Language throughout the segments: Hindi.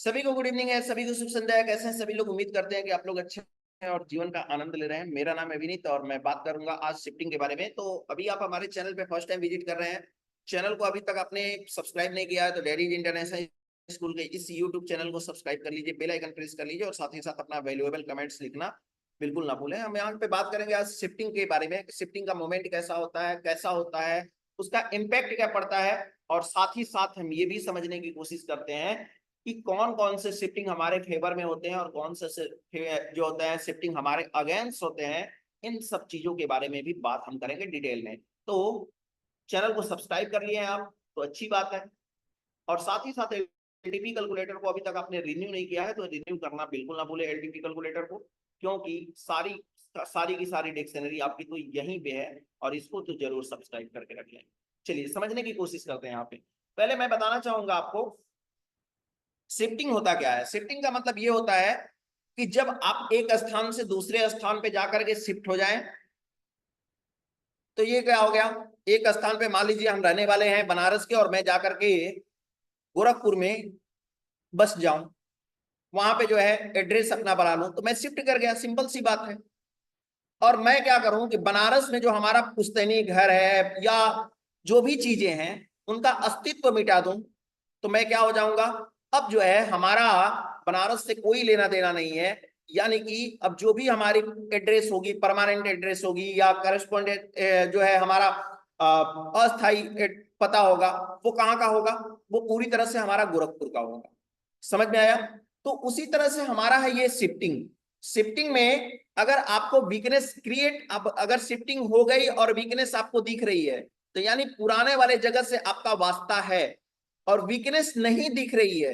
सभी को गुड इवनिंग है, सभी को शुभ संध्या है। कैसे हैं सभी लोग? उम्मीद करते हैं कि आप लोग अच्छे हैं और जीवन का आनंद ले रहे हैं। मेरा नाम है विनीत और मैं बात करूंगा आज शिफ्टिंग के बारे में। तो अभी आप हमारे चैनल पे फर्स्ट टाइम विजिट कर रहे हैं, चैनल को अभी तक आपने सब्सक्राइब नहीं किया है तो डैडीज इंटरनेशनल स्कूल के इस यूट्यूब चैनल को सब्सक्राइब कर लीजिए, बेल आइकन प्रेस कर लीजिए और साथ ही साथ अपना वैल्यूएबल कमेंट्स लिखना बिल्कुल ना भूलें। हम यहाँ पे बात करेंगे आज शिफ्टिंग के बारे में। शिफ्टिंग का मोमेंट कैसा होता है, कैसा होता है, उसका इम्पैक्ट क्या पड़ता है, और साथ ही साथ हम ये भी समझने की कोशिश करते हैं कि कौन कौन से शिफ्टिंग हमारे फेवर में होते हैं और कौन से जो होता है शिफ्टिंग हमारे अगेंस्ट होते हैं। इन सब चीजों के बारे में भी बात हम करेंगे डिटेल में। तो चैनल को सब्सक्राइब कर लिए हैं आप तो अच्छी बात है, और साथ ही साथ एलटीपी कैलकुलेटर को अभी तक आपने रिन्यू नहीं किया है तो रिन्यू करना बिल्कुल ना भूले एलटीपी कैलकुलेटर को, क्योंकि सारी सारी की सारी डिक्शनरी आपकी तो यहीं पे है और इसको तो जरूर सब्सक्राइब करके रख लें। चलिए समझने की कोशिश करते हैं। यहाँ पे पहले मैं बताना चाहूंगा आपको शिफ्टिंग होता क्या है। शिफ्टिंग का मतलब ये होता है कि जब आप एक स्थान से दूसरे स्थान पे जाकर के शिफ्ट हो जाएं, तो ये क्या हो गया, एक स्थान पे मान लीजिए हम रहने वाले हैं बनारस के और मैं जाकर के गोरखपुर में बस जाऊं, वहां पे जो है एड्रेस अपना बना लूं तो मैं शिफ्ट कर गया, सिंपल सी बात है। और मैं क्या करूं कि बनारस में जो हमारा पुश्तैनी घर है या जो भी चीजें हैं उनका अस्तित्व मिटा दूं तो मैं क्या हो जाऊंगा, अब जो है हमारा बनारस से कोई लेना देना नहीं है। यानी कि अब जो भी हमारी एड्रेस होगी, परमानेंट एड्रेस होगी या करस्पॉन्डेंट जो है हमारा अस्थाई पता होगा, वो कहाँ का होगा, वो पूरी तरह से हमारा गोरखपुर का होगा। समझ में आया? तो उसी तरह से हमारा है ये शिफ्टिंग। शिफ्टिंग में अगर आपको वीकनेस क्रिएट, अब अगर शिफ्टिंग हो गई और वीकनेस आपको दिख रही है तो यानी पुराने वाले जगह से आपका वास्ता है, और वीकनेस नहीं दिख रही है,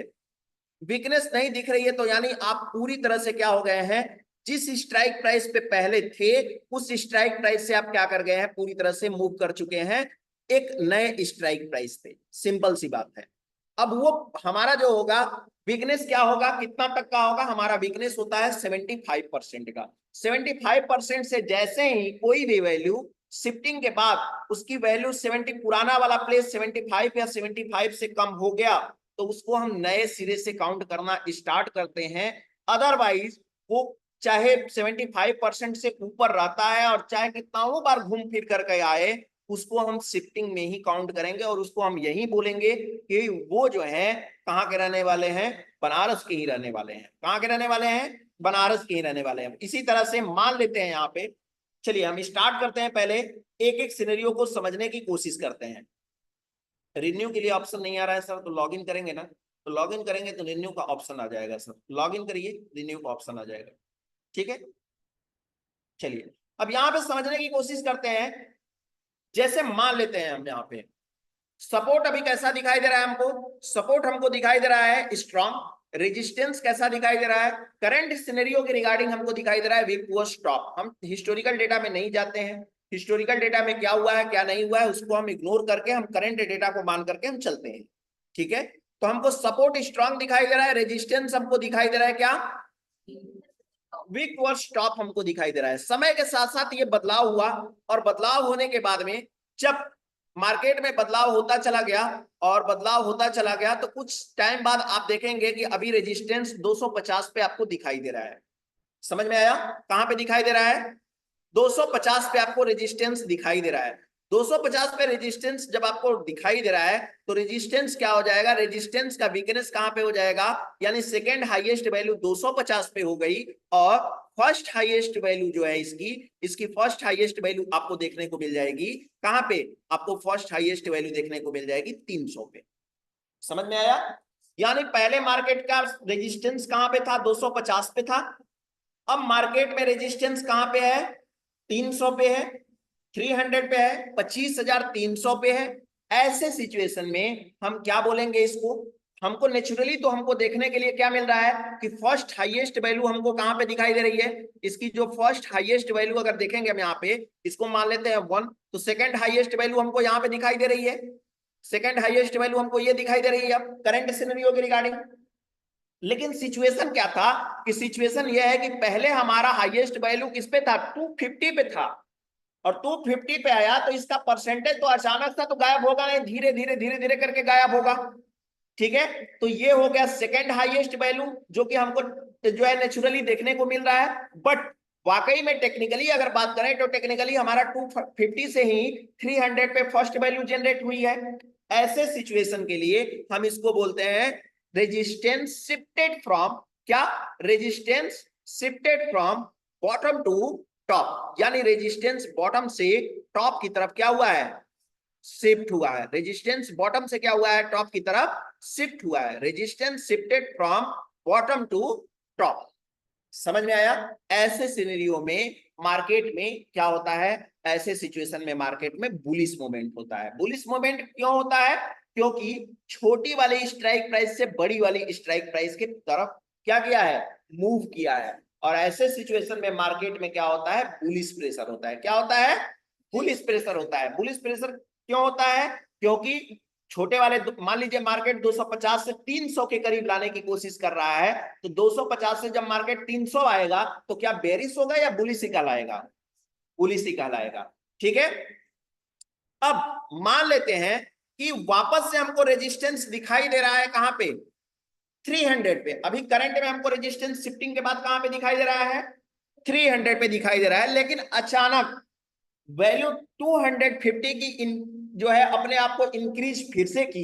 वीकनेस नहीं दिख रही है तो यानी आप पूरी तरह से क्या हो गए हैं, जिस स्ट्राइक प्राइस पे पहले थे उस स्ट्राइक प्राइस से आप क्या कर गए हैं, पूरी तरह से मूव कर चुके हैं एक नए स्ट्राइक प्राइस पे। सिंपल सी बात है। अब वो हमारा जो होगा वीकनेस क्या होगा, कितना तक का होगा, हमारा वीकनेस होता है 75% का। 75% से जैसे ही कोई भी वैल्यू शिफ्टिंग के बाद उसकी वैल्यू 70, पुराना वाला प्लेस 75 या 75 से कम हो गया तो उसको हम नए सिरे से काउंट करना स्टार्ट करते हैं। अदरवाइज वो चाहे 75% से ऊपर रहता है और चाहे कितनाओं बार घूम फिर करके आए, उसको हम शिफ्टिंग में ही काउंट करेंगे और उसको हम यही बोलेंगे कि वो जो है कहाँ के रहने वाले हैं, बनारस के ही रहने वाले हैं। कहाँ के रहने वाले हैं? बनारस के ही रहने वाले हैं। इसी तरह से मान लेते हैं यहाँ पे, चलिए हम स्टार्ट करते हैं, पहले एक एक सिनेरियो को समझने की कोशिश करते हैं। रिन्यू के लिए ऑप्शन नहीं आ रहा है सर, तो लॉग इन करेंगे ना, तो लॉग इन करेंगे तो रिन्यू का ऑप्शन आ जाएगा सर। लॉग इन करिए, रिन्यू का ऑप्शन आ जाएगा। ठीक है, चलिए अब यहाँ पे समझने की कोशिश करते हैं। जैसे मान लेते हैं हम यहाँ पे सपोर्ट अभी कैसा दिखाई दे रहा है हमको, सपोर्ट हमको दिखाई दे रहा है स्ट्रॉन्ग। रेजिस्टेंस कैसा दिखाई दे रहा है, करंट सिनेरियो के रिगार्डिंग हमको दिखाई दे रहा है वीक पुअर स्टॉप। हम हिस्टोरिकल डेटा में नहीं जाते हैं, हिस्टोरिकल डेटा में क्या हुआ है क्या नहीं हुआ है उसको हम इग्नोर करके हम करंट डेटा को मान करके हम चलते हैं। ठीक है, तो हमको सपोर्ट स्ट्रॉन्ग दिखाई दे रहा है, रेजिस्टेंस हमको दिखाई दे रहा है क्या, वीक पुअर स्टॉप हमको दिखाई दे रहा है। समय के साथ साथ ये बदलाव हुआ और बदलाव होने के बाद में जब मार्केट में बदलाव होता चला गया और बदलाव होता चला गया तो कुछ टाइम बाद आप देखेंगे कि अभी रेजिस्टेंस 250 पे आपको दिखाई दे रहा है। समझ में आया? कहां पे दिखाई दे रहा है? 250 पे आपको रेजिस्टेंस दिखाई दे रहा है। 250 पे रेजिस्टेंस जब आपको दिखाई दे रहा है तो रेजिस्टेंस क्या हो जाएगा, रेजिस्टेंस का वीकनेस कहां पे हो जाएगा, यानी सेकेंड हाईएस्ट वैल्यू 250 पे हो गई और फर्स्ट हाईएस्ट वैल्यू जो है इसकी फर्स्ट हाईएस्ट वैल्यू आपको देखने को मिल जाएगी कहां पे, आपको फर्स्ट हाईएस्ट वैल्यू देखने को मिल जाएगी 300 पे। समझ में आया? यानी पहले मार्केट का रेजिस्टेंस कहां पे था, 250 पे था। अब मार्केट में रेजिस्टेंस कहां पे है, 300 पे है, 300 पे है, 25,300 पे है। ऐसे सिचुएशन में हम क्या बोलेंगे इसको, हमको नेचुरली तो हमको देखने के लिए क्या मिल रहा है कि फर्स्ट हाईएस्ट वैल्यू हमको कहां पे दिखाई दे रही है, इसकी जो फर्स्ट हाईएस्ट वैल्यू अगर देखेंगे हम यहाँ पे इसको मान लेते हैं 1, तो सेकंड हाईएस्ट वैल्यू हमको यहाँ पे दिखाई दे रही है, सेकंड हाईएस्ट वैल्यू हमको ये दिखाई दे रही है अब करंट सिनेरियो के रिगार्डिंग। लेकिन सिचुएशन क्या था कि सिचुएशन यह है कि पहले हमारा हाईएस्ट वैल्यू किस पे था, 250 पे था, और 250 पे आया तो इसका परसेंटेज तो अचानक से तो गायब होगा नहीं, धीरे धीरे धीरे धीरे करके गायब होगा। ठीक है, तो ये हो गया सेकंड हाईएस्ट वैल्यू जो कि हमको जो है नेचुरली देखने को मिल रहा है। बट वाकई में टेक्निकली अगर बात करें तो टेक्निकली हमारा 250 से ही 300 पे फर्स्ट वैल्यू जनरेट हुई है। ऐसे सिचुएशन के लिए हम इसको बोलते हैं रेजिस्टेंस शिफ्टेड फ्रॉम, क्या, resistance shifted from bottom to top, यानी रेजिस्टेंस बॉटम से टॉप की तरफ क्या हुआ है, शिफ्ट हुआ है। रेजिस्टेंस बॉटम से क्या हुआ है, टॉप की तरफ शिफ्ट हुआ है। Resistance shifted from bottom to top. समझ में आया? ऐसे सिनेरियो में मार्केट में क्या होता है, ऐसे सिचुएशन में मार्केट में बुलिश मोमेंट होता है। बुलिश मोमेंट क्यों होता है? क्योंकि छोटी वाली स्ट्राइक प्राइस से बड़ी वाली स्ट्राइक प्राइस की तरफ क्या किया है, मूव किया है। और ऐसे सिचुएशन में मार्केट में क्या होता है, बुलिश प्रेशर होता है। क्या होता है, बुलिश प्रेशर होता है। बुलिश प्रेशर क्यों होता है? क्योंकि छोटे वाले, मान लीजिए मार्केट 250 से 300 के करीब लाने की कोशिश कर रहा है, तो 250 से जब मार्केट 300 आएगा तो क्या बेरिश होगा या बुलिश ही कहलाएगा, बुलिश ही कहलाएगा। ठीक है, अब मान लेते हैं कि वापस से हमको रेजिस्टेंस दिखाई दे रहा है कहां पे, 300 पे। अभी करंट में हमको रेजिस्टेंस शिफ्टिंग के बाद कहां पे दिखाई दे रहा है, 300 पे दिखाई दे रहा है। लेकिन अचानक वैल्यू 250 की जो है अपने आप को इंक्रीज फिर से की।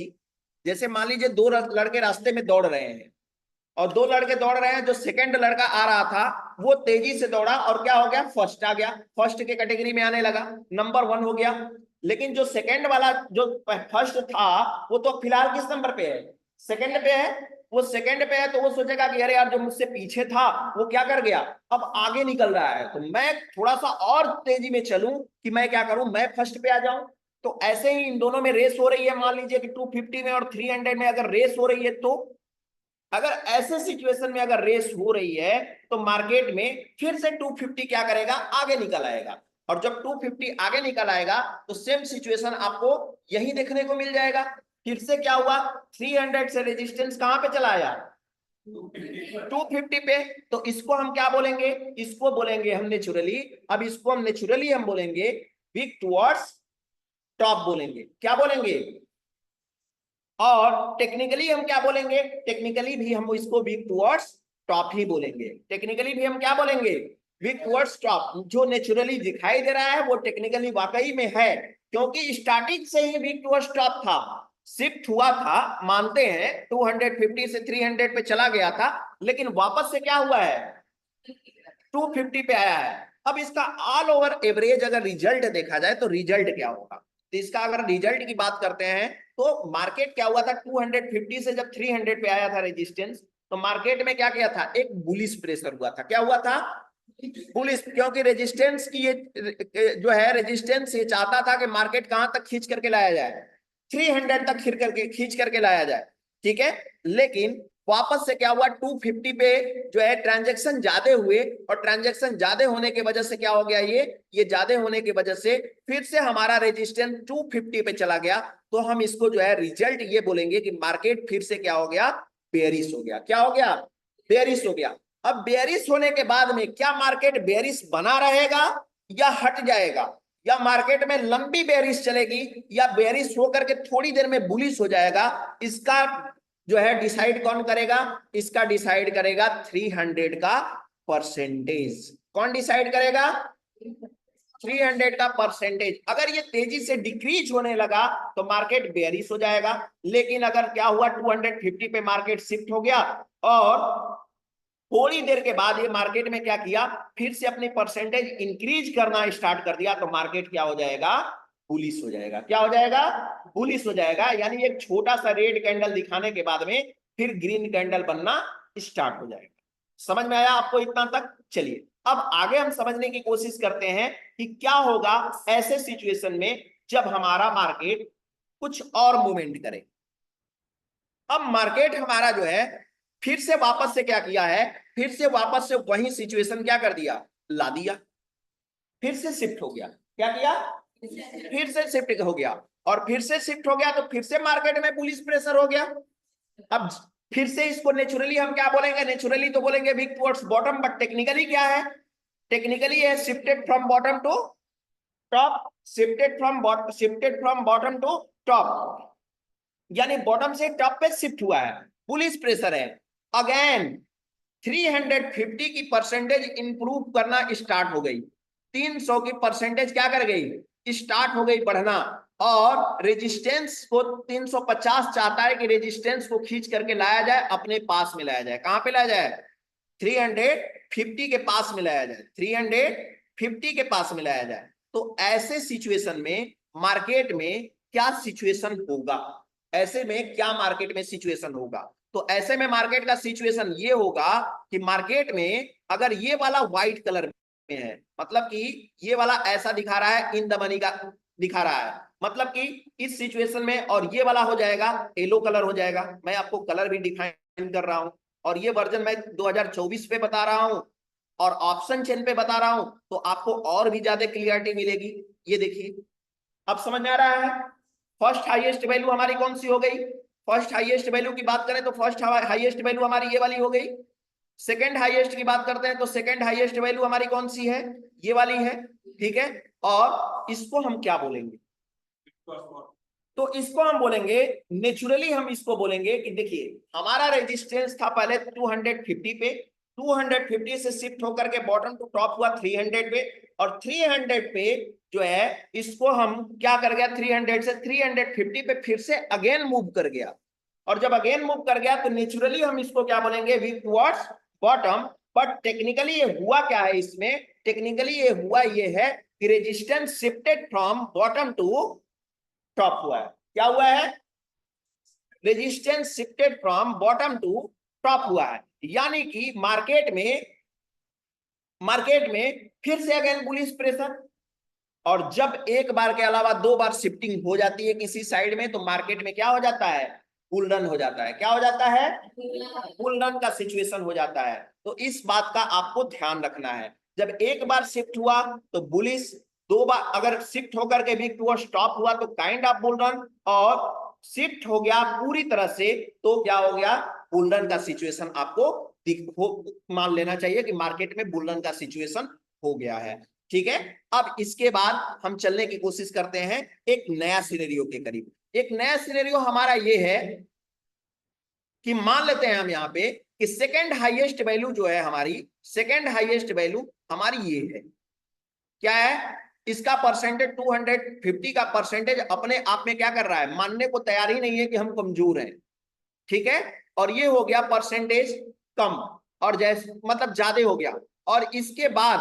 जैसे मान लीजिए दो लड़के रास्ते में दौड़ रहे हैं और दो लड़के दौड़ रहे हैं, जो सेकंड लड़का आ रहा था वो तेजी से दौड़ा और क्या हो गया, फर्स्ट आ गया, फर्स्ट के कैटेगरी में आने लगा, नंबर 1 हो गया। लेकिन जो सेकंड वाला जो फर्स्ट था वो तो फिलहाल किस नंबर पे है, सेकंड पे है। वो सेकंड पे है तो वो सोचेगा कि अरे यार जो मुझसे पीछे था वो क्या कर गया, अब आगे निकल रहा है, तो मैं थोड़ा सा और तेजी में चलूं कि मैं क्या करूं, मैं फर्स्ट पे आ जाऊं। तो ऐसे ही इन दोनों में रेस हो रही है। मान लीजिए कि 250 में और 300 में अगर रेस हो रही है, तो अगर ऐसे सिचुएशन में अगर रेस हो रही है तो मार्केट में फिर से 250 क्या करेगा, आगे निकल आएगा। और जब 250 आगे निकल आएगा तो सेम सिचुएशन आपको यही देखने को मिल जाएगा। फिर से क्या हुआ, 300 से रेजिस्टेंस कहां पे चला आया, 250 पे। तो इसको हम क्या बोलेंगे, इसको बोलेंगे हम नेचुरली, अब इसको हम नेचुरली हम बोलेंगे वीक टुवर्ड्स टॉप बोलेंगे। क्या बोलेंगे? और टेक्निकली हम क्या बोलेंगे, टेक्निकली भी हम इसको वीक टुवर्ड्स टॉप ही बोलेंगे। टेक्निकली भी हम क्या बोलेंगे, वीक टुवर्ड्स टॉप। जो नेचुरली दिखाई दे रहा है वो टेक्निकली वाकई में है, क्योंकि स्टार्टिंग से ही वीक टुवर्ड्स टॉप था, शिफ्ट हुआ था, मानते हैं 250 से 300 पे चला गया था, लेकिन वापस से क्या हुआ है, 250 पे आया है। अब इसका ऑल ओवर एवरेज अगर रिजल्ट देखा जाए तो रिजल्ट क्या होगा, तो इसका अगर रिजल्ट की बात करते हैं तो मार्केट क्या हुआ था, 250 से जब 300 पे आया था रेजिस्टेंस, तो मार्केट में क्या किया था, एक बुलिश प्रेशर हुआ था। क्या हुआ था, बुलिश। क्योंकि रेजिस्टेंस की ये जो है, रेजिस्टेंस ये चाहता था कि मार्केट कहां तक खींच करके लाया जाए, 300 तक खींच करके लाया जाए। ठीक है, लेकिन वापस से क्या हुआ, 250 पे जो है ट्रांजैक्शन ज्यादा हुए, और ट्रांजैक्शन ज्यादा होने की वजह से क्या हो गया, ये ज्यादा होने की वजह से फिर से हमारा रेजिस्टेंस 250 पे चला गया। तो हम इसको जो है रिजल्ट ये बोलेंगे कि मार्केट फिर से क्या हो गया, बेयरिश हो गया। क्या हो गया, बेयरिश हो गया। अब बेयरिश होने के बाद में क्या मार्केट बेयरिश बना रहेगा या हट जाएगा, या मार्केट में लंबी बेयरिश चलेगी, या बेयरिश होकर के थोड़ी देर में बुलिश हो जाएगा, इसका जो है डिसाइड कौन करेगा, इसका डिसाइड करेगा 300 का परसेंटेज। कौन डिसाइड करेगा, 300 का परसेंटेज। अगर ये तेजी से डिक्रीज होने लगा तो मार्केट बेयरिश हो जाएगा, लेकिन अगर क्या हुआ, 250 पे मार्केट शिफ्ट हो गया और थोड़ी देर के बाद ये मार्केट में क्या किया, फिर से अपनी परसेंटेज इंक्रीज करना स्टार्ट कर दिया, तो मार्केट क्या हो जाएगा, बुलिश हो जाएगा। क्या हो जाएगा, बुलिश हो जाएगा। यानी एक छोटा सा रेड कैंडल दिखाने के बाद में फिर ग्रीन कैंडल बनना स्टार्ट हो जाएगा। समझ में आया आपको इतना तक? चलिए अब आगे हम समझने की कोशिश करते हैं कि क्या होगा ऐसे सिचुएशन में जब हमारा मार्केट कुछ और मूवमेंट करे। अब मार्केट हमारा जो है फिर से वापस से क्या किया है, फिर से वापस से वही सिचुएशन क्या कर दिया, ला दिया, फिर से शिफ्ट हो गया। क्या किया, फिर से शिफ्ट हो गया, और फिर से शिफ्ट हो गया तो फिर से मार्केट में बुलिश प्रेशर हो गया। अब फिर से इसको नेचुरली हम क्या बोलेंगे, नेचुरली तो बोलेंगे weak towards bottom, but technically क्या है, टेक्निकली है shifted from bottom to top, shifted from bottom to top. यानी बॉटम से टॉप पे शिफ्ट हुआ है, बुलिश प्रेशर है। अगेन 350 की परसेंटेज इंप्रूव करना स्टार्ट हो गई, 300 की परसेंटेज क्या कर गई, स्टार्ट हो गई बढ़ना, और रेजिस्टेंस को 350 चाहता है कि रेजिस्टेंस को खींच करके लाया जाए, अपने पास में लाया जाए। कहां पे लाया जाए, 350 के पास में लाया जाए, 350 के पास में लाया जाए। तो ऐसे सिचुएशन में मार्केट में क्या सिचुएशन होगा, ऐसे में क्या मार्केट में सिचुएशन होगा, तो ऐसे में मार्केट का सिचुएशन ये होगा कि मार्केट में अगर ये वाला व्हाइट कलर में है, मतलब कि ये वाला ऐसा दिखा रहा है, इन द मनी का दिखा रहा है, मतलब कि इस सिचुएशन में, और ये वाला हो जाएगा येलो कलर हो जाएगा। मैं आपको कलर भी डिफाइन कर रहा हूं, और ये वर्जन मैं 2024 पे बता रहा हूं और ऑप्शन चेन पे बता रहा हूं, तो आपको और भी ज्यादा क्लियरिटी मिलेगी। ये देखिए, अब समझ में आ रहा है। फर्स्ट हाईएस्ट वैल्यू हमारी कौन सी हो गई, फर्स्ट हाईएस्ट वैल्यू की बात करें तो फर्स्ट हाईएस्ट वैल्यू हमारी ये वाली हो गई। सेकंड हाईएस्ट की बात करते हैं तो सेकंड हाईएस्ट वैल्यू हमारी कौन सी है, ये वाली है, ठीक है। और इसको हम क्या बोलेंगे, तो इसको हम बोलेंगे, नेचुरली हम इसको बोलेंगे कि देखिए हमारा रेजिस्टेंस था पहले 250 पे, 250 से शिफ्ट होकर के बॉटम टू टॉप हुआ 300 पे, और 300 पे जो है इसको हम क्या कर गया, 300 से 350 पे फिर से अगेन मूव कर गया, और जब अगेन मूव कर गया तो नेचुरली हम इसको क्या बोलेंगे, weak towards bottom. But technically ये हुआ क्या है, इसमें टेक्निकली ये हुआ ये है कि resistance shifted from bottom to top हुआ है। क्या हुआ है, resistance shifted from bottom to top हुआ है, यानी कि मार्केट में फिर से अगेन बुलिश प्रेशर। और जब एक बार के अलावा दो बार शिफ्टिंग हो जाती है किसी साइड में, तो मार्केट में क्या हो जाता है, बुल रन हो जाता है। क्या हो जाता है, बुल रन का सिचुएशन हो जाता है। तो इस बात का आपको ध्यान रखना है, जब एक बार शिफ्ट हुआ तो बुलिश, दो बार अगर शिफ्ट होकर के वीक टू स्टॉप हुआ तो काइंड ऑफ बुल रन, और शिफ्ट हो गया पूरी तरह से तो क्या हो गया, बुल रन का सिचुएशन आपको मान लेना चाहिए कि मार्केट में बुल रन का सिचुएशन हो गया है, ठीक है। अब इसके बाद हम चलने की कोशिश करते हैं एक नया सिनेरियो के करीब। एक नया सिनेरियो हमारा ये है कि मान लेते हैं हम यहाँ पे कि सेकंड हाईएस्ट वैल्यू जो है हमारी, सेकंड हाईएस्ट वैल्यू हमारी ये है, क्या है, इसका परसेंटेज 250 का परसेंटेज अपने आप में क्या कर रहा है, मानने को तैयार ही नहीं है कि हम कमजोर हैं, ठीक है। और ये हो गया परसेंटेज कम, और जैसे मतलब ज्यादा हो गया, और इसके बाद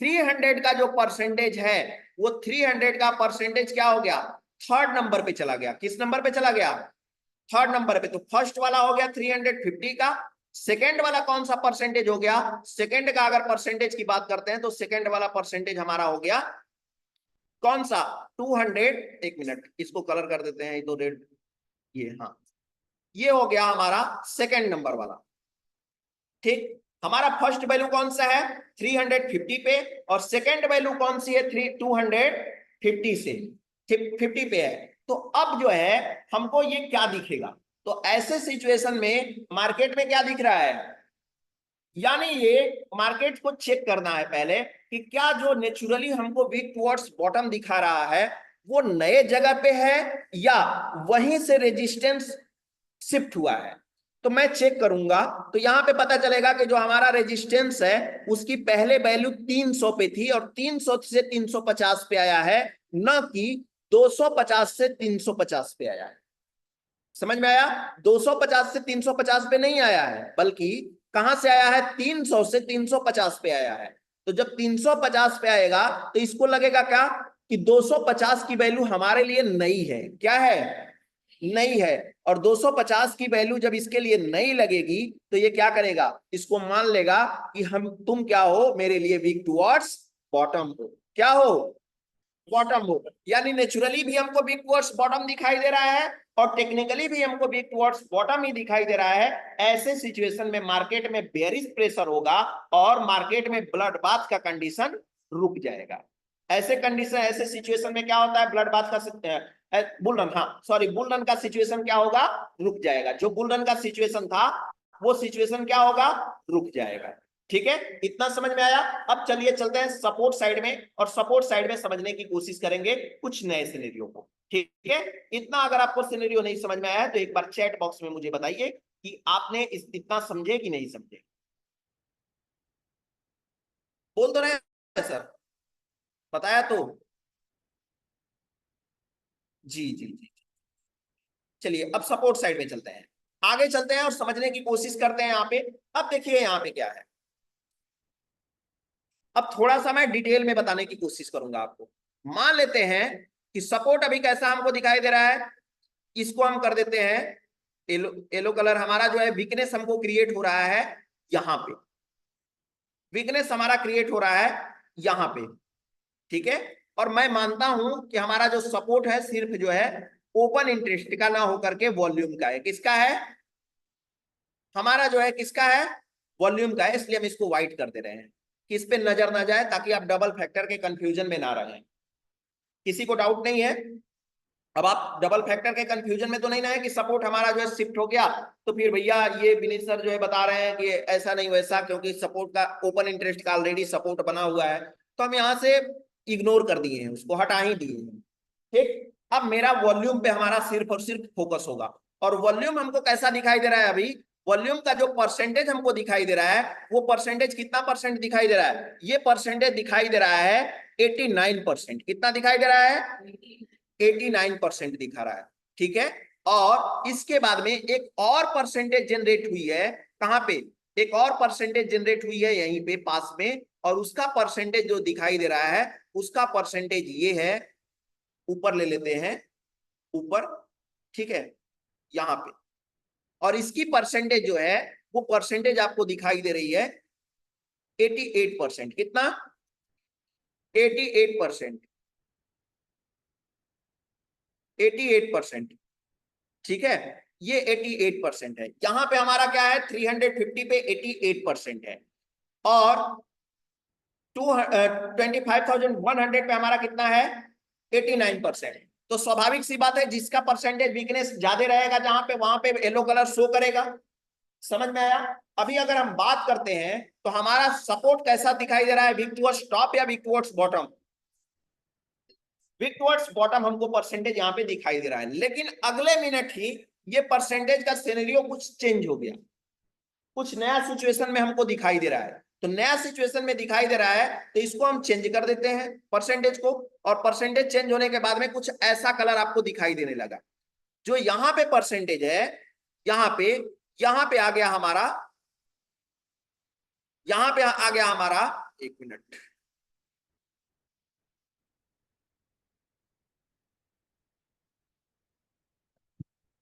300 का जो परसेंटेज है वो 300 का परसेंटेज क्या हो गया, थर्ड नंबर पे चला गया। किस नंबर पे चला गया, थर्ड नंबर पे। तो फर्स्ट वाला हो गया 350 का, सेकंड वाला कौन सा परसेंटेज हो गया, सेकंड का अगर परसेंटेज की बात करते हैं तो सेकंड वाला परसेंटेज हमारा हो गया कौन सा, 200। एक मिनट इसको कलर कर देते हैं, ये तो रेड, ये हाँ, ये हो गया हमारा सेकंड नंबर वाला, ठीक। हमारा फर्स्ट वैल्यू कौन सा है, 350 पे, और सेकंड वैल्यू कौन सी है, 250 से 50 पे है। तो अब जो है हमको ये क्या दिखेगा, तो ऐसे सिचुएशन में मार्केट में क्या दिख रहा है, यानी ये मार्केट को चेक करना है पहले कि क्या जो नेचुरली हमको वीक टुवर्ड्स बॉटम दिखा रहा है वो नए जगह पे है या वहीं से रेजिस्टेंस शिफ्ट हुआ है। तो मैं चेक करूंगा तो यहां पे पता चलेगा कि जो हमारा रेजिस्टेंस है उसकी पहले वैल्यू 300 पे थी और 300 से 350 पे आया है, न कि 250 से 350 पे आया है। समझ में आया, 250 से 350 पे नहीं आया है, बल्कि कहां से आया है, 300 से 350 पे आया है। तो जब 350 पे आएगा तो इसको लगेगा क्या कि 250 की वैल्यू हमारे लिए नई है, क्या है, नई है। और 250 की वैल्यू जब इसके लिए नई लगेगी तो ये क्या करेगा, इसको मान लेगा कि तुम क्या हो, मेरे लिए वीक टुवर्ड्स बॉटम हो, क्या हो, बॉटम हो। यानी नेचुरली भी हमको वीक टुवर्ड्स बॉटम दिखाई दे रहा है और टेक्निकली भी हमको वीक टुवर्ड्स बॉटम ही दिखाई दे रहा है। ऐसे सिचुएशन में मार्केट में बेयरिश प्रेशर होगा और मार्केट में ब्लड बाथ का कंडीशन रुक जाएगा। ऐसे कंडीशन, ऐसे सिचुएशन में क्या होता है, ब्लड बाथ का बुल रन, हाँ सॉरी, बुल रन का सिचुएशन क्या होगा, रुक जाएगा। जो बुल रन का सिचुएशन था वो सिचुएशन क्या होगा, रुक जाएगा, ठीक है, इतना समझ में आया। अब चलिए चलते हैं सपोर्ट साइड में, और सपोर्ट साइड में समझने की कोशिश करेंगे कुछ नए सिनेरियो को। ठीक है, इतना अगर आपको सिनेरियो नहीं समझ में आया तो एक बार चैट बॉक्स में मुझे बताइए कि आपने इतना समझे कि नहीं समझे। बोल तो रहे हैं सर, बताया तो। जी जी जी। चलिए अब सपोर्ट साइड में चलते हैं, आगे चलते हैं और समझने की कोशिश करते हैं यहाँ पे। अब देखिए यहाँ पे क्या है, अब थोड़ा सा मैं डिटेल में बताने की कोशिश करूंगा आपको। मान लेते हैं कि सपोर्ट अभी कैसा हमको दिखाई दे रहा है, इसको हम कर देते हैं येलो, येलो कलर। हमारा जो है वीकनेस हमको क्रिएट हो रहा है यहाँ पे, वीकनेस हमारा क्रिएट हो रहा है यहाँ पे। ठीक है, और मैं मानता हूं कि हमारा जो सपोर्ट है सिर्फ जो है ओपन इंटरेस्ट का ना होकर के वॉल्यूम का है। किसका है, हमारा जो है किसका है, वॉल्यूम का है। इसलिए हम इसको व्हाइट कर दे रहे हैं कि इस पे नजर ना जाए, ताकि आप डबल फैक्टर के कंफ्यूजन में ना रहें। किसी को डाउट नहीं है, अब आप डबल फैक्टर के कंफ्यूजन में तो नहीं ना है कि सपोर्ट हमारा जो है शिफ्ट हो गया तो फिर भैया ये विनीत सर जो है बता रहे हैं कि ऐसा नहीं वैसा, क्योंकि सपोर्ट का ओपन इंटरेस्ट का ऑलरेडी सपोर्ट बना हुआ है, तो हम यहाँ से इग्नोर कर दिए हैं, उसको हटा ही दिए हैं। ठीक, अब मेरा वॉल्यूम पे हमारा सिर्फ और सिर्फ फोकस होगा। और वॉल्यूम हमको कैसा दिखाई दे रहा है, अभी वॉल्यूम का जो परसेंटेज हमको दिखाई दे रहा है वो परसेंटेज कितना परसेंट दिखाई दे रहा है, ये परसेंटेज दिखाई दे रहा है 89%। कितना दिखाई दे रहा है, 89% दिखा रहा है। ठीक है, और इसके बाद में एक और परसेंटेज जनरेट हुई है, कहां पे, एक और परसेंटेज जनरेट हुई है यहीं पे पास में, और उसका परसेंटेज जो दिखाई दे रहा है उसका परसेंटेज ये है, ऊपर ले लेते हैं, ऊपर। ठीक है, यहां पे, और इसकी परसेंटेज जो है वो परसेंटेज आपको दिखाई दे रही है 88%। कितना, 88%, 88%। ठीक है, ये 88% है। यहां पे हमारा क्या है, 350 पे 88% है, और 25,100 पे हमारा कितना है, 89%। तो स्वाभाविक सी बात है, जिसका परसेंटेज वीकनेस ज्यादा रहेगा जहां पे, वहां पे येलो कलर शो करेगा। समझ में आया। अभी अगर हम बात करते हैं तो हमारा सपोर्ट कैसा दिखाई दे रहा है, वीक टुवर्ड्स टॉप या weak towards bottom, weak towards bottom हमको परसेंटेज यहाँ पे दिखाई दे रहा है। लेकिन अगले मिनट ही ये परसेंटेज का सिनेरियो कुछ चेंज हो गया, कुछ नया सिचुएशन में हमको दिखाई दे रहा है। तो नया सिचुएशन में दिखाई दे रहा है तो इसको हम चेंज कर देते हैं परसेंटेज को, और परसेंटेज चेंज होने के बाद में कुछ ऐसा कलर आपको दिखाई देने लगा। जो यहाँ पे परसेंटेज है, यहाँ पे, यहाँ पे आ गया हमारा, यहाँ पे आ गया हमारा, एक मिनट,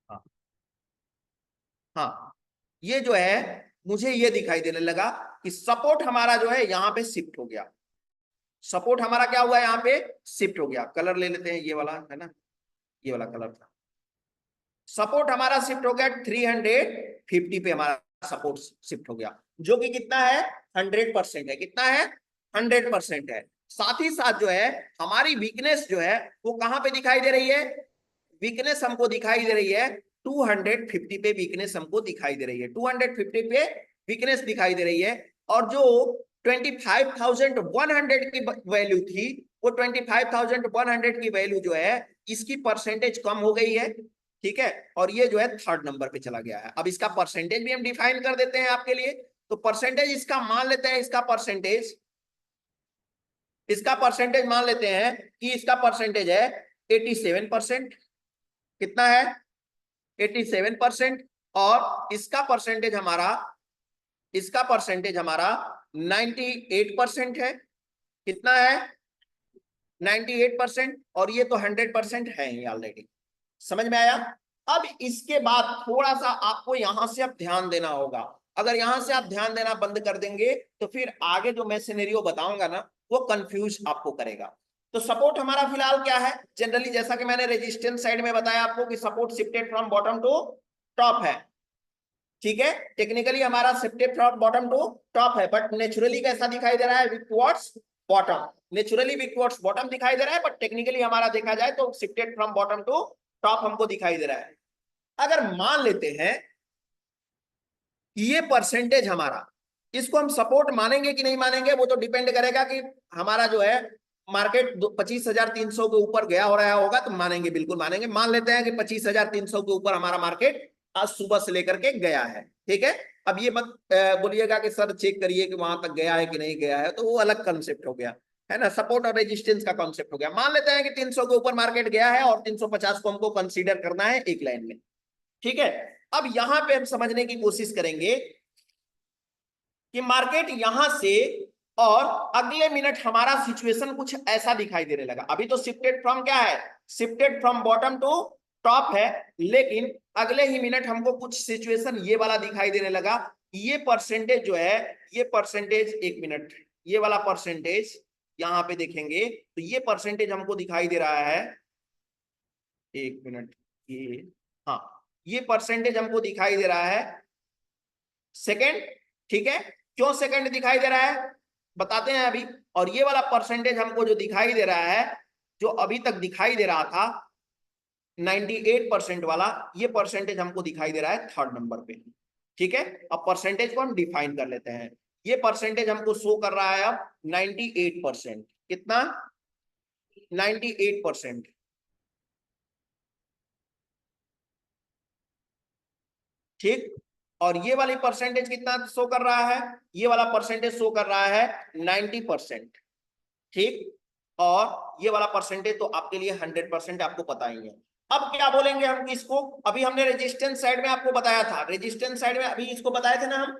हाँ हाँ, ये जो है मुझे ये दिखाई देने लगा कि सपोर्ट हमारा जो है यहाँ पे शिफ्ट हो गया। सपोर्ट हमारा क्या हुआ है, यहाँ पे शिफ्ट हो गया। कलर ले लेते हैं, ये वाला है ना, ये वाला कलर था। सपोर्ट हमारा शिफ्ट हो गया 350 पे, हमारा सपोर्ट शिफ्ट हो गया, जो कि कितना है, 100% है। कितना है, 100% है। साथ ही साथ जो है हमारी वीकनेस जो है वो कहां पे दिखाई दे रही है, वीकनेस हमको दिखाई दे रही है 250 पे, वीकनेस हमको दिखाई दे रही है 250 पे, वीकनेस दिखाई दे रही है। और जो 25,100 की वैल्यू थी, वो 25,100 की वैल्यू जो है इसकी परसेंटेज कम हो गई है। ठीक है, और ये जो है थर्ड नंबर पे चला गया है। अब इसका परसेंटेज भी हम डिफाइन कर देते हैं आपके लिए। तो परसेंटेज इसका मान लेते हैं, इसका परसेंटेज, इसका परसेंटेज मान लेते हैं कि इसका परसेंटेज है 87%। कितना है, 87%। और इसका परसेंटेज हमारा, इसका परसेंटेज हमारा 98% है। कितना है, 98%। और ये तो 100% है ही ऑलरेडी। समझ में आया। अब इसके बाद थोड़ा सा आपको यहां से अब ध्यान देना होगा। अगर यहां से आप ध्यान देना बंद कर देंगे तो फिर आगे जो मैं सिनेरियो बताऊंगा ना वो कंफ्यूज आपको करेगा। तो सपोर्ट हमारा फिलहाल क्या है, जनरली जैसा कि मैंने रेजिस्टेंस साइड में बताया आपको कि support shifted from bottom to top है। ठीक है, टेक्निकली हमारा shifted from bottom to top है, बट नेचुरली कैसा दिखाई दे रहा है, towards bottom. Naturally towards bottom दिखाई दे रहा है, बट टेक्निकली हमारा देखा जाए तो shifted from bottom to top हमको दिखाई दे रहा है। अगर मान लेते हैं ये परसेंटेज हमारा, इसको हम सपोर्ट मानेंगे कि नहीं मानेंगे वो तो डिपेंड करेगा कि हमारा जो है मार्केट 25,300 के ऊपर गया हो रहा होगा तो मानेंगे, बिल्कुल मानेंगे। मान लेते हैं कि 25,300 के ऊपर हमारा मार्केट आज सुबह से लेकर के गया है, ठीक है। अब ये मत बोलिएगा कि सर चेक करिए कि वहां तक गया है कि नहीं गया है, तो वो अलग कंसेप्ट हो गया, है ना। सपोर्ट और रेजिस्टेंस का कॉन्सेप्ट हो गया। मान लेते हैं कि 300 के ऊपर मार्केट गया है और 350 को हमको कंसीडर करना है एक लाइन में, ठीक है। अब यहां पे हम समझने की कोशिश करेंगे कि मार्केट यहां से और अगले मिनट हमारा सिचुएशन कुछ ऐसा दिखाई देने लगा। अभी तो शिफ्टेड फ्रॉम क्या है, shifted from bottom to top है, लेकिन अगले ही मिनट हमको कुछ सिचुएशन ये वाला दिखाई देने लगा। ये परसेंटेज जो है, ये परसेंटेज, एक मिनट, ये वाला परसेंटेज यहां पे देखेंगे तो ये परसेंटेज हमको दिखाई दे रहा है, एक मिनट, ये, हाँ, ये परसेंटेज हमको दिखाई दे रहा है सेकंड, ठीक है। क्यों सेकंड दिखाई दे रहा है बताते हैं अभी। और ये वाला परसेंटेज हमको जो दिखाई दे रहा है, जो अभी तक दिखाई दे रहा था 98% वाला, ये परसेंटेज हमको दिखाई दे रहा है थर्ड नंबर पे, ठीक है। अब परसेंटेज को हम डिफाइन कर लेते हैं। ये परसेंटेज हमको शो कर रहा है अब 98%। कितना? 98%, ठीक। और ये वाली परसेंटेज कितना शो कर रहा है? ये वाला परसेंटेज शो कर रहा है 90%, ठीक। और ये वाला परसेंटेज तो आपके लिए 100% आपको पता ही है। अब क्या बोलेंगे हम इसको? अभी हमने रेजिस्टेंस साइड में आपको बताया था, रेजिस्टेंस साइड में अभी इसको बताए थे ना हम,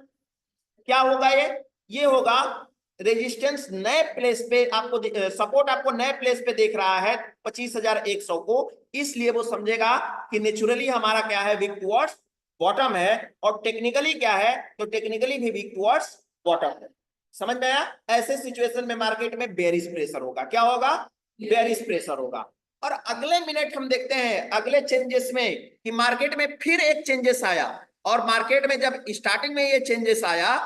क्या होगा ये होगा रेजिस्टेंस नए प्लेस पे आपको, सपोर्ट आपको नए प्लेस पे देख रहा है 25,100 को, इसलिए वो समझेगा कि नेचुरली हमारा क्या है, वीक टुवर्ड्स बॉटम है। और टेक्निकली क्या है, तो टेक्निकली भी वीक टुवर्ड्स बॉटम है। समझ में आया? ऐसे सिचुएशन में मार्केट में बेरिश प्रेशर होगा। क्या होगा? बेरिश प्रेशर होगा। और अगले मिनट हम देखते हैं अगले चेंजेस में कि मार्केट में फिर एक चेंजेस आया। और मार्केट में जब स्टार्टिंग में ये चेंजेस आया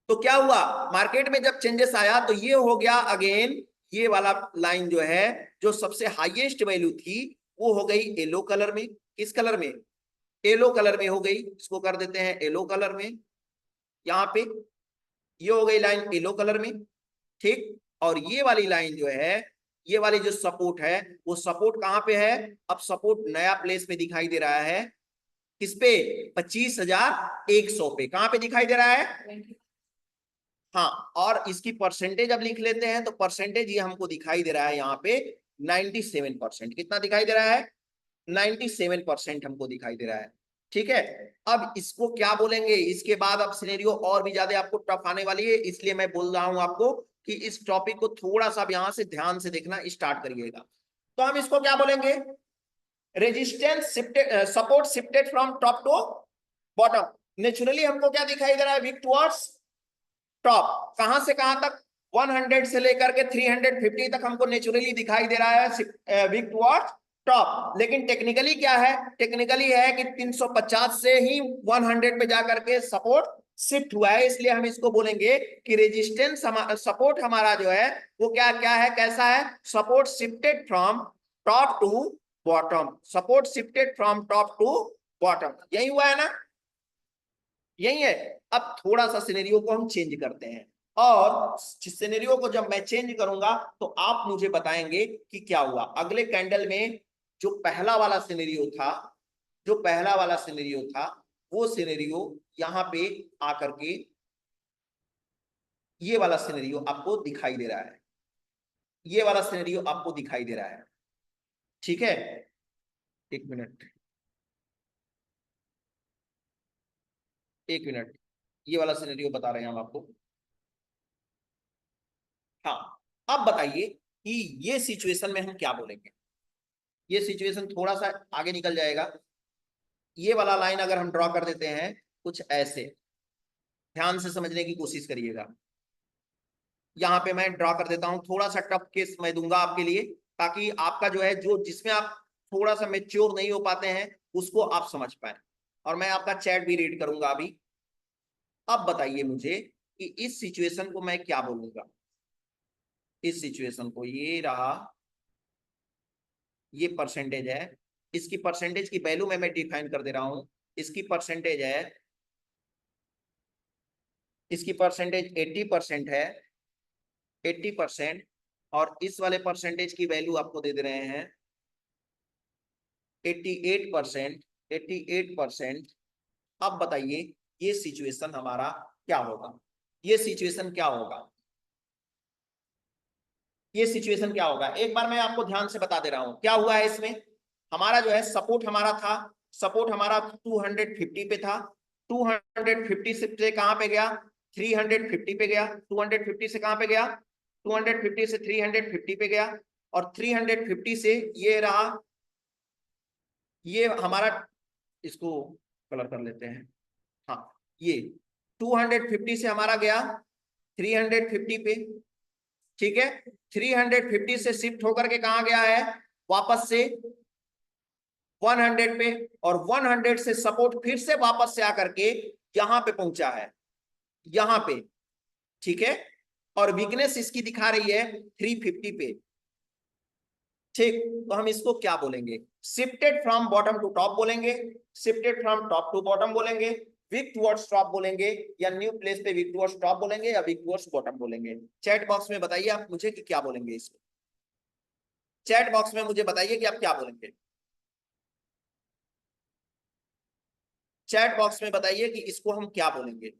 तो क्या हुआ, मार्केट में जब चेंजेस आया तो ये हो गया अगेन, ये वाला लाइन जो है, जो सबसे हाईएस्ट वैल्यू थी वो हो गई येलो कलर में। किस कलर में? येलो कलर में हो गई। इसको कर देते हैं येलो कलर में, यहाँ पे ये हो गई लाइन येलो कलर में, ठीक। और ये वाली लाइन जो है, ये वाली जो सपोर्ट है, वो सपोर्ट कहां पे है? अब सपोर्ट नया प्लेस में दिखाई दे रहा है, किस पे? 25,100 पे। कहां पे दिखाई दे रहा है? हाँ। और इसकी परसेंटेज अब लिख लेते हैं, तो परसेंटेज ये हमको दिखाई दे रहा है यहाँ पे 97%। कितना दिखाई दे रहा है? 97% हमको दिखाई दे रहा है, ठीक है। अब इसको क्या बोलेंगे? इसके बाद अब सिनेरियो और भी ज्यादा आपको टफ आने वाली है, इसलिए मैं बोल रहा हूं आपको कि इस टॉपिक को थोड़ा सा यहां से ध्यान से देखना स्टार्ट करिएगा। तो हम इसको क्या बोलेंगे? Resistance shifted, support shifted from top to bottom. Naturally हमको क्या दिखाई दे रहा है? Weak towards top. कहां से कहां तक? 100 से लेकर के 350 तक हमको नेचुरली दिखाई दे रहा है वीक टुवर्ड्स टॉप। लेकिन टेक्निकली क्या है? टेक्निकली है कि 350 से ही 100 पे जाकर के सपोर्ट शिफ्ट हुआ है। इसलिए हम इसको बोलेंगे कि रेजिस्टेंस सपोर्ट हमारा जो है वो क्या क्या है, कैसा है? Support shifted from top to bottom. Support shifted from top to bottom, यही हुआ है ना? यही है। अब थोड़ा सा सिनेरियो को हम चेंज करते हैं, और सिनेरियो को जब मैं चेंज करूंगा तो आप मुझे बताएंगे कि क्या हुआ। अगले कैंडल में जो पहला वाला सिनेरियो था, जो पहला वाला सिनेरियो था, वो सिनेरियो यहां पे आकर के ये वाला सिनेरियो आपको दिखाई दे रहा है, ये वाला सिनेरियो आपको दिखाई दे रहा है, ठीक है। एक मिनट, एक मिनट, ये वाला सिनेरियो बता रहे हैं हम आपको। हाँ, अब बताइए कि ये सिचुएशन में हम क्या बोलेंगे। ये सिचुएशन थोड़ा सा आगे निकल जाएगा। ये वाला लाइन अगर हम ड्रॉ कर देते हैं कुछ ऐसे, ध्यान से समझने की कोशिश करिएगा। यहाँ पे मैं ड्रॉ कर देता हूँ, थोड़ा सा टफ केस मैं दूंगा आपके लिए, ताकि आपका जो है, जो जिसमें आप थोड़ा सा मेच्योर नहीं हो पाते हैं उसको आप समझ पाए। और मैं आपका चैट भी रीड करूंगा अभी। अब बताइए मुझे कि इस सिचुएशन को मैं क्या बोलूंगा। इस सिचुएशन को, ये रहा, ये परसेंटेज है, इसकी परसेंटेज की वैल्यू मैं डिफाइन कर दे रहा हूं। इसकी परसेंटेज है इसकी परसेंटेज 80% है, 80%, और इस वाले परसेंटेज की वैल्यू आपको दे दे रहे हैं 88%, 88%। अब बताइए ये सिचुएशन हमारा क्या होगा, ये सिचुएशन क्या होगा, ये सिचुएशन क्या होगा। एक बार मैं आपको ध्यान से बता दे रहा हूं क्या हुआ है इसमें। हमारा जो है सपोर्ट हमारा था, सपोर्ट हमारा 250 पे था, 250 से कहां पे गया, 350 पे गया, 250 से कहां पे गया, 250 से 350 पे गया, और 350 से ये रहा, ये हमारा, इसको कलर कर लेते हैं, हाँ ये 250 से हमारा गया 350 पे, ठीक है। 350 से शिफ्ट होकर के कहा गया है वापस से 100 पे, और 100 से सपोर्ट फिर से वापस से आकर के यहां पे पहुंचा है, यहां पे, ठीक है। और वीकनेस इसकी दिखा रही है 350 पे, ठीक। तो हम इसको क्या बोलेंगे, shifted from bottom to top बोलेंगे, shifted from top to bottom बोलेंगे, वीक टुवर्ड्स टॉप बोलेंगे, या न्यू प्लेस पे वीक टुवर्ड्स टॉप बोलेंगे, या वीक टुवर्ड्स बॉटम बोलेंगे। चैट बॉक्स में बताइए आप मुझे कि क्या बोलेंगे इसको, चैट बॉक्स में मुझे बताइए कि आप क्या बोलेंगे, चैट बॉक्स में बताइए कि इसको हम क्या बोलेंगे।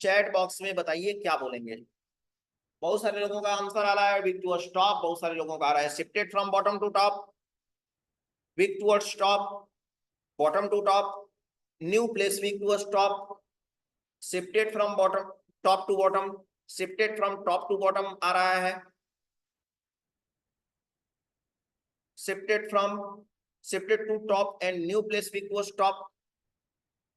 चैट बॉक्स में बताइए क्या बोलेंगे। बहुत सारे लोगों का आंसर आ रहा है वीक टुवर्ड्स टॉप, बहुत सारे लोगों का आ रहा है shifted from bottom to top, weak towards top, bottom to top, new place weak towards top, shifted from bottom top to bottom, shifted from top to bottom आ रहा है, shifted from, shifted to top and new place weak towards top.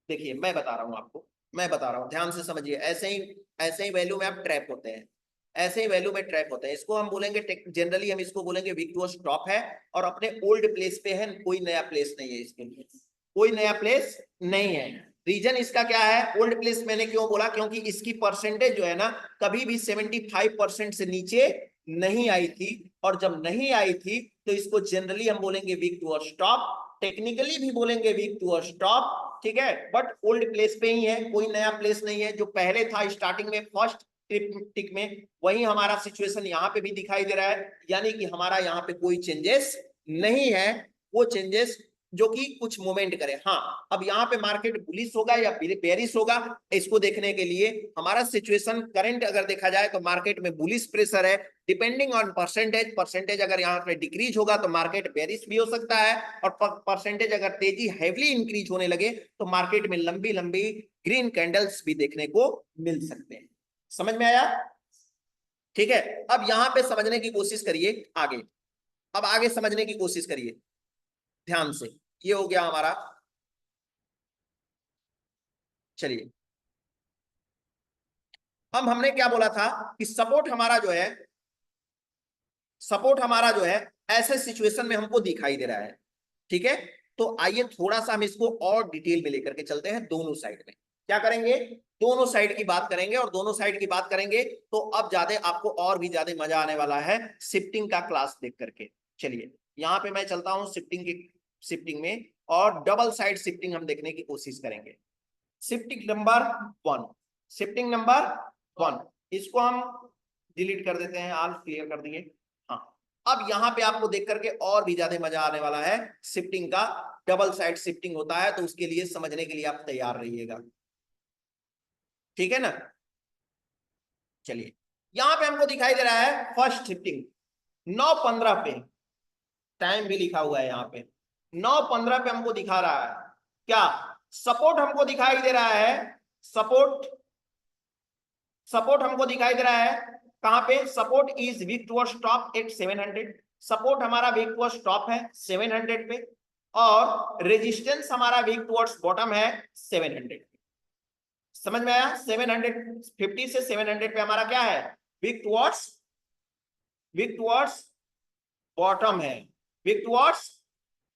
देखिए मैं बता रहा हूं आपको, मैं बता रहा हूं ध्यान से समझिए, ऐसे ही वैल्यू में आप ट्रैप होते हैं, ऐसे ही वैल्यू में ट्रैप होते हैं। इसको हम बोलेंगे जनरली हम इसको बोलेंगे वीक टुवर्ड्स टॉप है, और अपने ओल्ड प्लेस पे है, कोई नया प्लेस नहीं है इसके लिए, कोई नया प्लेस नहीं है। रीजन इसका क्या है, ओल्ड प्लेस मैंने क्यों बोला, क्योंकि इसकी परसेंटेज जो है ना कभी भी 75% से नीचे नहीं आई थी, और जब नहीं आई थी तो इसको जनरली हम बोलेंगे वीक टुवर्ड्स टॉप, टेक्निकली भी बोलेंगे वीक टुवर्ड्स टॉप, ठीक है। बट ओल्ड प्लेस पे ही है, कोई नया प्लेस नहीं है, जो पहले था स्टार्टिंग में फर्स्ट टिक में वही हमारा सिचुएशन यहाँ पे भी दिखाई दे रहा है, यानी कि हमारा यहाँ पे कोई चेंजेस नहीं है, वो चेंजेस जो कि कुछ मोमेंट करे। हाँ अब यहाँ पे मार्केट बुलिश होगा या बेरिश होगा, इसको देखने के लिए हमारा सिचुएशन करंट अगर देखा जाए तो मार्केट में बुलिश प्रेशर है, डिपेंडिंग ऑन परसेंटेज, परसेंटेज अगर यहाँ पे डिक्रीज होगा तो मार्केट बेरिश भी हो सकता है, और परसेंटेज अगर तेजी हैवली इंक्रीज होने लगे तो मार्केट में लंबी लंबी ग्रीन कैंडल्स भी देखने को मिल सकते हैं। समझ में आया, ठीक है। अब यहां पे समझने की कोशिश करिए आगे, अब आगे समझने की कोशिश करिए ध्यान से। ये हो गया हमारा, चलिए अब हमने क्या बोला था कि सपोर्ट हमारा जो है, सपोर्ट हमारा जो है ऐसे सिचुएशन में हमको दिखाई दे रहा है, ठीक है। तो आइए थोड़ा सा हम इसको और डिटेल में लेकर के चलते हैं, दोनों साइड में क्या करेंगे, दोनों साइड की बात करेंगे, और दोनों साइड की बात करेंगे तो अब ज्यादा आपको और भी ज्यादा मजा आने वाला है शिफ्टिंग का क्लास देख करके। चलिए यहां पे मैं चलता हूं शिफ्टिंग में, और डबल साइड शिफ्टिंग हम देखने की कोशिश करेंगे। शिफ्टिंग नंबर 1, शिफ्टिंग नंबर 1, इसको हम डिलीट कर देते हैं, ऑल क्लियर कर दिए। हाँ अब यहाँ पे आपको देख करके और भी ज्यादा मजा आने वाला है शिफ्टिंग का, डबल साइड शिफ्टिंग होता है, तो उसके लिए समझने के लिए आप तैयार रहिएगा, ठीक है ना। चलिए यहाँ पे हमको दिखाई दे रहा है फर्स्ट शिफ्टिंग 9:15 पे, टाइम भी लिखा हुआ है यहाँ पे, 9:15 पे हमको दिखा रहा है क्या, सपोर्ट हमको दिखाई दे रहा है, सपोर्ट, सपोर्ट हमको दिखाई दे रहा है कहां पे, support is weak towards top at 700, support हमारा वीक टुवर्ड्स टॉप है 700 पे, और रेजिस्टेंस हमारा वीक टुवर्ड्स बॉटम है 700। समझ में आया, 750 से 700 पे हमारा क्या है, weak towards, weak towards bottom है, weak towards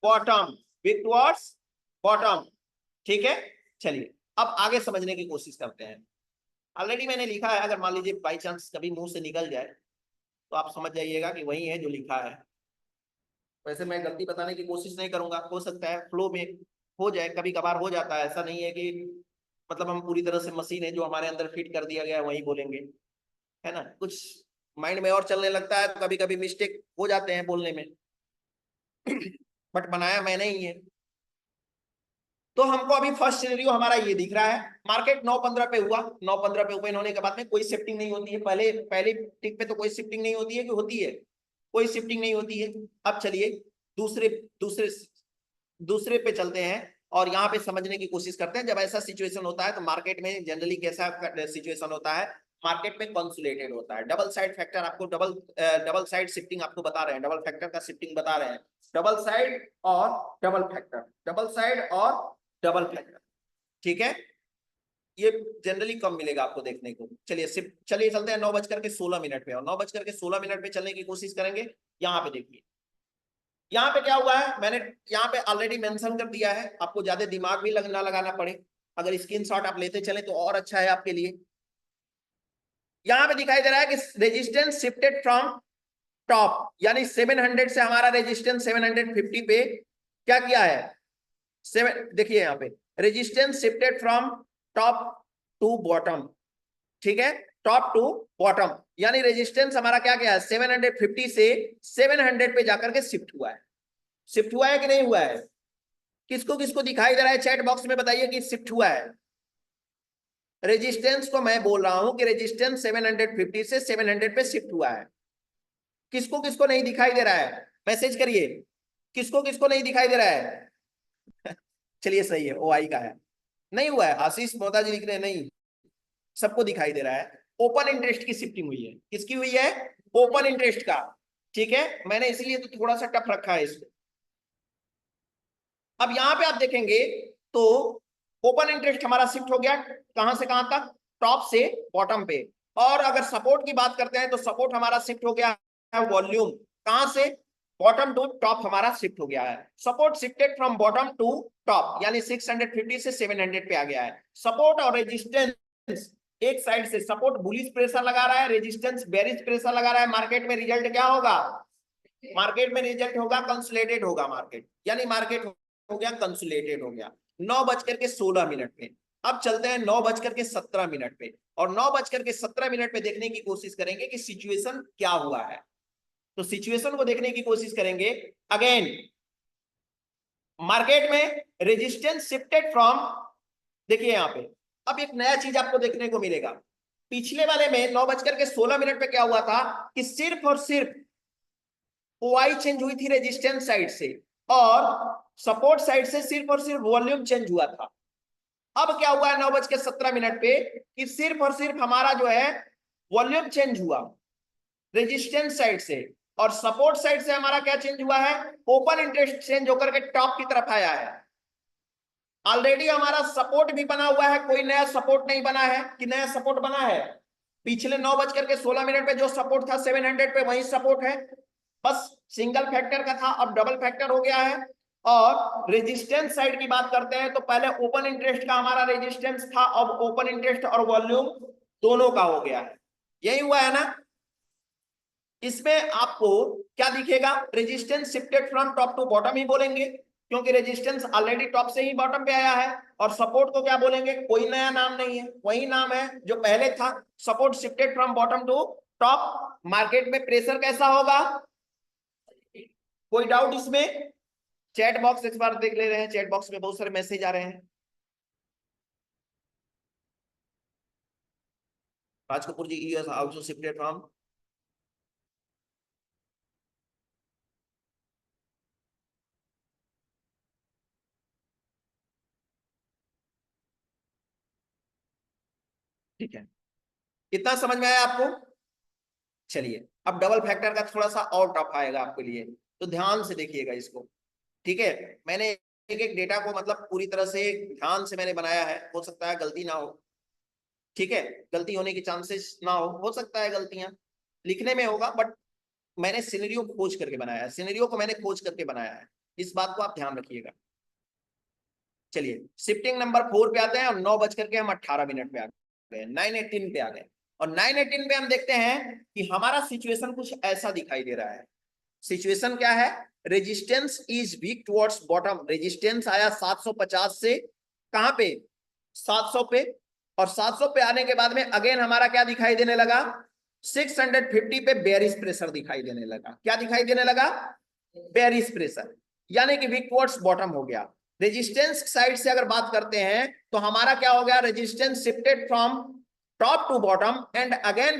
bottom, weak towards bottom, ठीक है। चलिए अब आगे समझने की कोशिश करते हैं। ऑलरेडी मैंने लिखा है, अगर मान लीजिए बाई चांस कभी मुंह से निकल जाए तो आप समझ जाइएगा कि वही है जो लिखा है। वैसे मैं गलती बताने की कोशिश नहीं करूंगा, हो सकता है फ्लो में हो जाए, कभी कभार हो जाता है, ऐसा नहीं है कि मतलब हम पूरी तरह से मशीन है जो हमारे अंदर फिट कर दिया गया है वही बोलेंगे, है ना। कुछ माइंड में और चलने लगता है तो कभी कभी मिस्टेक हो जाते हैं बोलने में। बट बनाया मैंने ही है। तो हमको अभी फर्स्ट सिनेरियो हमारा ये दिख रहा है, मार्केट 9.15 पे हुआ, 9.15 पे ओपन होने के बाद में कोई शिफ्टिंग नहीं होती है, पहले पहली टिक पे तो कोई शिफ्टिंग नहीं होती है कि होती है, कोई शिफ्टिंग नहीं होती है। अब चलिए दूसरे दूसरे दूसरे पे चलते हैं और यहाँ पे समझने की कोशिश करते हैं। जब ऐसा सिचुएशन होता है तो मार्केट में जनरली कैसा सिचुएशन होता है, मार्केट में कंसोलिडेटेड होता है, डबल साइड फैक्टर आपको डबल साइड शिफ्टिंग आपको बता रहे हैं, डबल फैक्टर का शिफ्टिंग बता रहे हैं, डबल साइड और डबल फैक्टर, डबल साइड और डबल फैक्टर, ठीक है। ये जनरली कम मिलेगा आपको देखने को। चलिए चलते हैं 9:16 पे, और 9:16 पे चलने की कोशिश करेंगे। यहाँ पे देखिए, यहाँ पे क्या हुआ है, मैंने यहाँ पे ऑलरेडी मेंशन कर दिया है, आपको ज्यादा दिमाग भी ना लगाना पड़े, अगर स्क्रीनशॉट आप लेते चले तो और अच्छा है आपके लिए। यहाँ पे दिखाई दे रहा है कि रेजिस्टेंस शिफ्टेड फ्रॉम टॉप, यानी 700 से हमारा रेजिस्टेंस 750 पे क्या किया है, देखिए यहाँ पे resistance shifted from top to bottom, ठीक है, टॉप टू बॉटम, यानी रेजिस्टेंस हमारा क्या गया है 750 से 700 पे जाकर के शिफ्ट हुआ है। शिफ्ट हुआ है कि नहीं हुआ है, किसको किसको दिखाई दे रहा है चैट बॉक्स में बताइए कि शिफ्ट हुआ है। रेजिस्टेंस को मैं बोल रहा हूं कि रेजिस्टेंस 750 से 700 पे शिफ्ट हुआ है। किसको किसको नहीं दिखाई दे रहा है, मैसेज करिए, किसको किसको नहीं दिखाई दे रहा है। चलिए सही है, ओ आई का है, नहीं हुआ है, आशीष मोदा जी लिख रहे हैं नहीं, सबको दिखाई दे रहा है। ओपन इंटरेस्ट की शिफ्टिंग हुई है, किसकी हुई है, ओपन इंटरेस्ट का, ठीक है, मैंने इसलिए तो थोड़ा सा टफ रखा है इसको। अब यहां पे आप देखेंगे तो ओपन इंटरेस्ट हमारा शिफ्ट हो गया कहां से कहां तक, टॉप से बॉटम पे। और अगर सपोर्ट की बात करते हैं तो सपोर्ट हमारा शिफ्ट हो गया है वॉल्यूम, कहां से, बॉटम टू टॉप हमारा शिफ्ट हो गया है। Support shifted from bottom to top, यानी 650 से 700 पे आ गया है। सपोर्ट और रेजिस्टेंस एक साइड से, सपोर्ट बुलिश प्रेशर लगा रहा है, रेजिस्टेंस बेरिश प्रेशर लगा रहा है, मार्केट में रिजल्ट क्या होगा, मार्केट में रिजल्ट होगा कंसोलिडेटेड होगा मार्केट, यानी मार्केट हो गया कंसोलिडेटेड हो गया 9:16 पे। अब चलते हैं 9:17 पे, और 9:17 पे देखने की कोशिश करेंगे कि सिचुएशन क्या हुआ है। तो सिचुएशन को देखने की कोशिश करेंगे। अगेन मार्केट में रेजिस्टेंस शिफ्टेड फ्रॉम, देखिए यहां पे अब एक नया चीज आपको देखने को मिलेगा। पिछले वाले में 9:16 पे क्या हुआ था कि सिर्फ और सिर्फ ओआई चेंज हुई थी रेजिस्टेंस साइड से, और सपोर्ट साइड से सिर्फ और सिर्फ वॉल्यूम चेंज हुआ था। अब क्या हुआ है 9:17 पे कि सिर्फ और सिर्फ हमारा जो है वॉल्यूम चेंज हुआ रेजिस्टेंस साइड से, और सपोर्ट साइड से हमारा क्या चेंज हुआ है, ओपन इंटरेस्ट चेंज होकर के टॉप की तरफ आया है। ऑलरेडी हमारा सपोर्ट भी बना हुआ है, कोई नया सपोर्ट नहीं बना है कि नया सपोर्ट बना है, पिछले 9:16 पे जो सपोर्ट था 700 पे वही सपोर्ट है, बस सिंगल फैक्टर का था, अब डबल फैक्टर हो गया है। और रेजिस्टेंस साइड की बात करते हैं तो पहले ओपन इंटरेस्ट का हमारा रेजिस्टेंस था, अब ओपन इंटरेस्ट और वॉल्यूम दोनों का हो गया है, यही हुआ है ना। इसमें आपको क्या दिखेगा, resistance shifted from top to bottom ही बोलेंगे, क्योंकि रेजिस्टेंस ऑलरेडी टॉप से ही बॉटम पे आया है। और सपोर्ट को क्या बोलेंगे, कोई नया नाम नहीं है, वही नाम है जो पहले था, support shifted from bottom to top. Market में प्रेशर कैसा होगा, कोई डाउट इसमें, चैट बॉक्स इस बार देख ले रहे हैं, चैट बॉक्स में बहुत सारे मैसेज आ रहे हैं। राज कपूर जी आल्सो शिफ्टेड फ्रॉम, ठीक है, इतना समझ में आया आपको। चलिए अब डबल फैक्टर का थोड़ा सा और टफ आएगा आपके लिए, तो ध्यान से देखिएगा इसको, ठीक है। मैंने एक एक डेटा को मतलब पूरी तरह से ध्यान से मैंने बनाया है, हो सकता है गलती ना हो, ठीक है, गलती होने की चांसेस ना हो सकता है गलतियां लिखने में होगा, बट मैंने सिनेरियो खोज करके बनाया है, सिनेरियो को मैंने खोज करके बनाया है, इस बात को आप ध्यान रखिएगा। चलिए शिफ्टिंग नंबर 4 पे आते हैं, और 9:18 पे आ गए, 9:18 पे आ गए, और 9:18 पे हम देखते हैं कि हमारा सिचुएशन कुछ ऐसा दिखाई दे रहा है। सिचुएशन क्या है, resistance is weak towards bottom, resistance आया 750 से कहां पे, 700 पे, और 700 पे आने के बाद में अगेन हमारा क्या दिखाई देने लगा, 650 पे बेयरिश प्रेशर दिखाई देने लगा। क्या दिखाई देने लगा, बेयरिश प्रेशर, यानी कि वीक टुवर्ड्स बॉटम हो गया। रेजिस्टेंस साइड से अगर बात करते हैं तो हमारा क्या हो गया, resistance shifted from top to bottom and again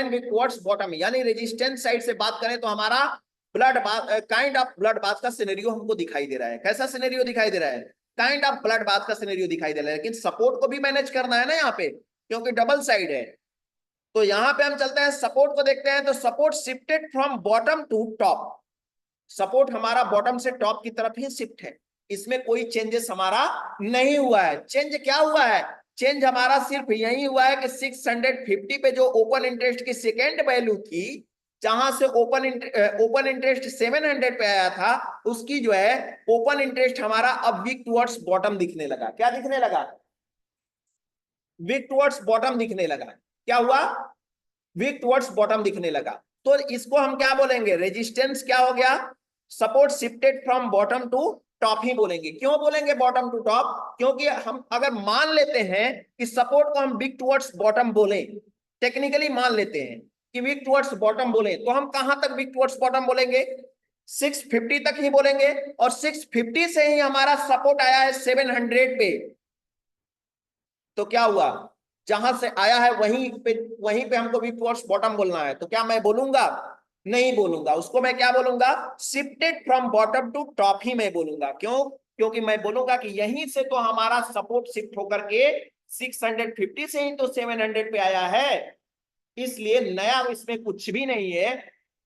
weak towards bottom, यानी रेजिस्टेंस साइड से बात करें तो हमारा blood bath, kind of blood bath का सिनेरियो हमको दिखाई दे रहा है। कैसा सिनेरियो दिखाई दे रहा है, काइंड ऑफ ब्लड बाथ का सिनेरियो दिखाई दे रहा है। लेकिन सपोर्ट को भी मैनेज करना है ना यहाँ पे, क्योंकि डबल साइड है। तो यहाँ पे हम चलते हैं सपोर्ट को देखते हैं। तो support shifted from bottom to top, support हमारा बॉटम से टॉप की तरफ ही शिफ्ट है, इसमें कोई चेंजेस हमारा नहीं हुआ है। चेंज क्या हुआ है, चेंज हमारा सिर्फ यही हुआ है कि 650 पे जो ओपन इंटरेस्ट की सेकेंड वैल्यू थी, जहां से ओपन इंटरेस्ट 700 पे आया था, उसकी जो है ओपन इंटरेस्ट हमारा अब वीक टुवर्ड्स बॉटम दिखने लगा। क्या दिखने लगा, वीक टुवर्ड्स बॉटम दिखने लगा। क्या हुआ, वीक टुवर्ड्स बॉटम दिखने लगा। तो इसको हम क्या बोलेंगे, रेजिस्टेंस क्या हो गया, support shifted from bottom to top ही बोलेंगे। क्यों बोलेंगे बॉटम टू टॉप, क्योंकि हम अगर मान लेते हैं कि सपोर्ट को हम वीक टुवर्ड्स बॉटम बोले, टेक्निकली मान लेते हैं कि वीक टुवर्ड्स बॉटम बोले, तो हम कहां तक वीक टुवर्ड्स बॉटम बोलेंगे, 650 तक ही बोलेंगे। और 650 से ही हमारा सपोर्ट आया है 700 पे। तो क्या हुआ, जहां से आया है वहीं पे हमको वीक टुवर्ड्स बॉटम बोलना है। तो क्या मैं बोलूंगा, नहीं बोलूंगा, उसको मैं क्या बोलूंगा, shifted from bottom to top ही मैं बोलूंगा। क्यों, क्योंकि मैं बोलूंगा कि यहीं से तो हमारा सपोर्ट शिफ्ट होकर के 650 से ही तो 700 पे आया है, इसलिए नया इसमें कुछ भी नहीं है।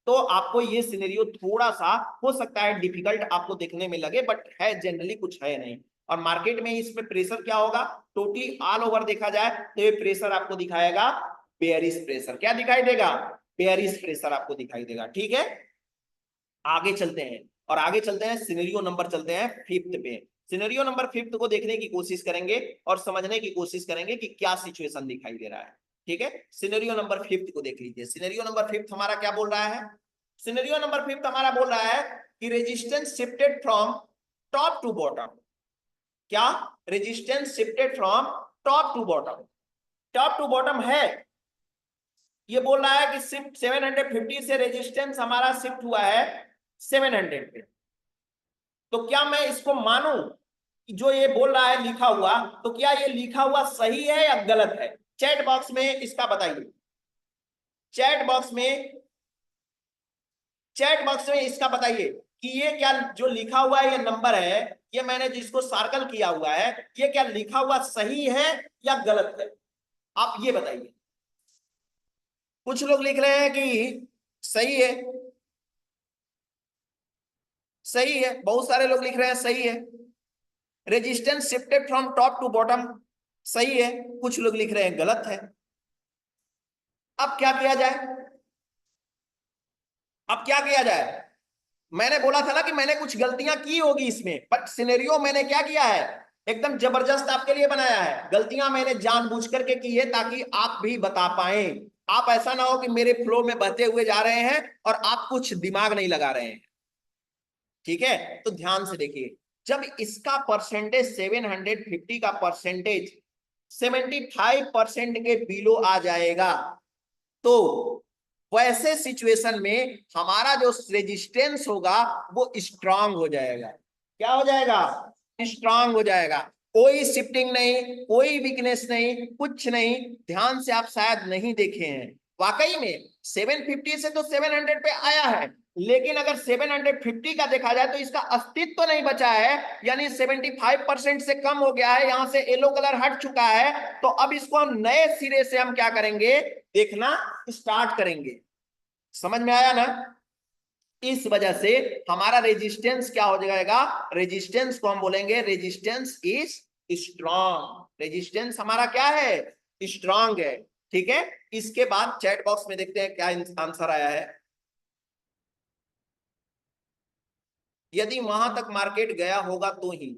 तो आपको ये सिनेरियो थोड़ा सा हो सकता है डिफिकल्ट आपको देखने में लगे, बट है जनरली कुछ है नहीं। और मार्केट में इसमें प्रेशर क्या होगा, टोटली ऑल ओवर देखा जाए तो ये प्रेशर आपको दिखाएगा बेयरिश प्रेशर। क्या दिखाई देगा, बेयरिश प्रेशर आपको दिखाई देगा। ठीक है, आगे चलते हैं, और आगे चलते हैं सिनेरियो नंबर, चलते हैं फिफ्थ पे। सिनेरियो नंबर फिफ्थ को देखने की कोशिश करेंगे और समझने की कोशिश करेंगे कि क्या सिचुएशन दिखाई दे रहा है। ठीक है, सिनेरियो नंबर फिफ्थ को देख लीजिए। सिनेरियो नंबर फिफ्थ हमारा क्या बोल रहा है, सिनेरियो नंबर फिफ्थ हमारा बोल रहा है कि resistance shifted from top to bottom. क्या, resistance shifted from top to bottom, top to bottom है। ये बोल रहा है कि शिफ्ट 750 से रेजिस्टेंस हमारा शिफ्ट हुआ है 700 पे। तो क्या मैं इसको मानूं कि जो ये बोल रहा है लिखा हुआ, तो क्या ये लिखा हुआ सही है या गलत है, चैट बॉक्स में इसका बताइए। चैट बॉक्स में, चैट बॉक्स में इसका बताइए कि ये क्या जो लिखा हुआ है, ये नंबर है, ये मैंने जिसको सर्कल किया हुआ है, ये क्या लिखा हुआ सही है या गलत है, आप ये बताइए। कुछ लोग लिख रहे हैं कि सही है, सही है, बहुत सारे लोग लिख रहे हैं सही है। Resistance shifted from top to bottom, सही है। कुछ लोग लिख रहे हैं गलत है। अब क्या किया जाए, अब क्या किया जाए, मैंने बोला था ना कि मैंने कुछ गलतियां की होगी इसमें, बट सिनेरियो मैंने क्या किया है, एकदम जबरदस्त आपके लिए बनाया है। गलतियां मैंने जानबूझ करके की है ताकि आप भी बता पाए। आप ऐसा ना हो कि मेरे फ्लो में बहते हुए जा रहे हैं और आप कुछ दिमाग नहीं लगा रहे हैं। ठीक है, तो ध्यान से देखिए, जब इसका परसेंटेज 750 का परसेंटेज 75% के बिलो आ जाएगा, तो वैसे सिचुएशन में हमारा जो रेजिस्टेंस होगा वो स्ट्रांग हो जाएगा। क्या हो जाएगा, स्ट्रांग हो जाएगा। कोई शिफ्टिंग नहीं, कोई वीकनेस नहीं, कुछ नहीं। ध्यान से आप शायद नहीं देखे हैं, वाकई में 750 से तो 700 पे आया है, लेकिन अगर 750 का देखा जाए तो इसका अस्तित्व तो नहीं बचा है, यानी 75% से कम हो गया है। यहां से येलो कलर हट चुका है। तो अब इसको हम नए सिरे से हम क्या करेंगे, देखना स्टार्ट करेंगे। समझ में आया ना, इस वजह से हमारा रेजिस्टेंस क्या हो जाएगा, रेजिस्टेंस को हम बोलेंगे रेजिस्टेंस इज स्ट्रांग। रेजिस्टेंस हमारा क्या है, स्ट्रांग है। ठीक है, इसके बाद चैट बॉक्स में देखते हैं क्या आंसर आया है। यदि वहां तक मार्केट गया होगा तो ही,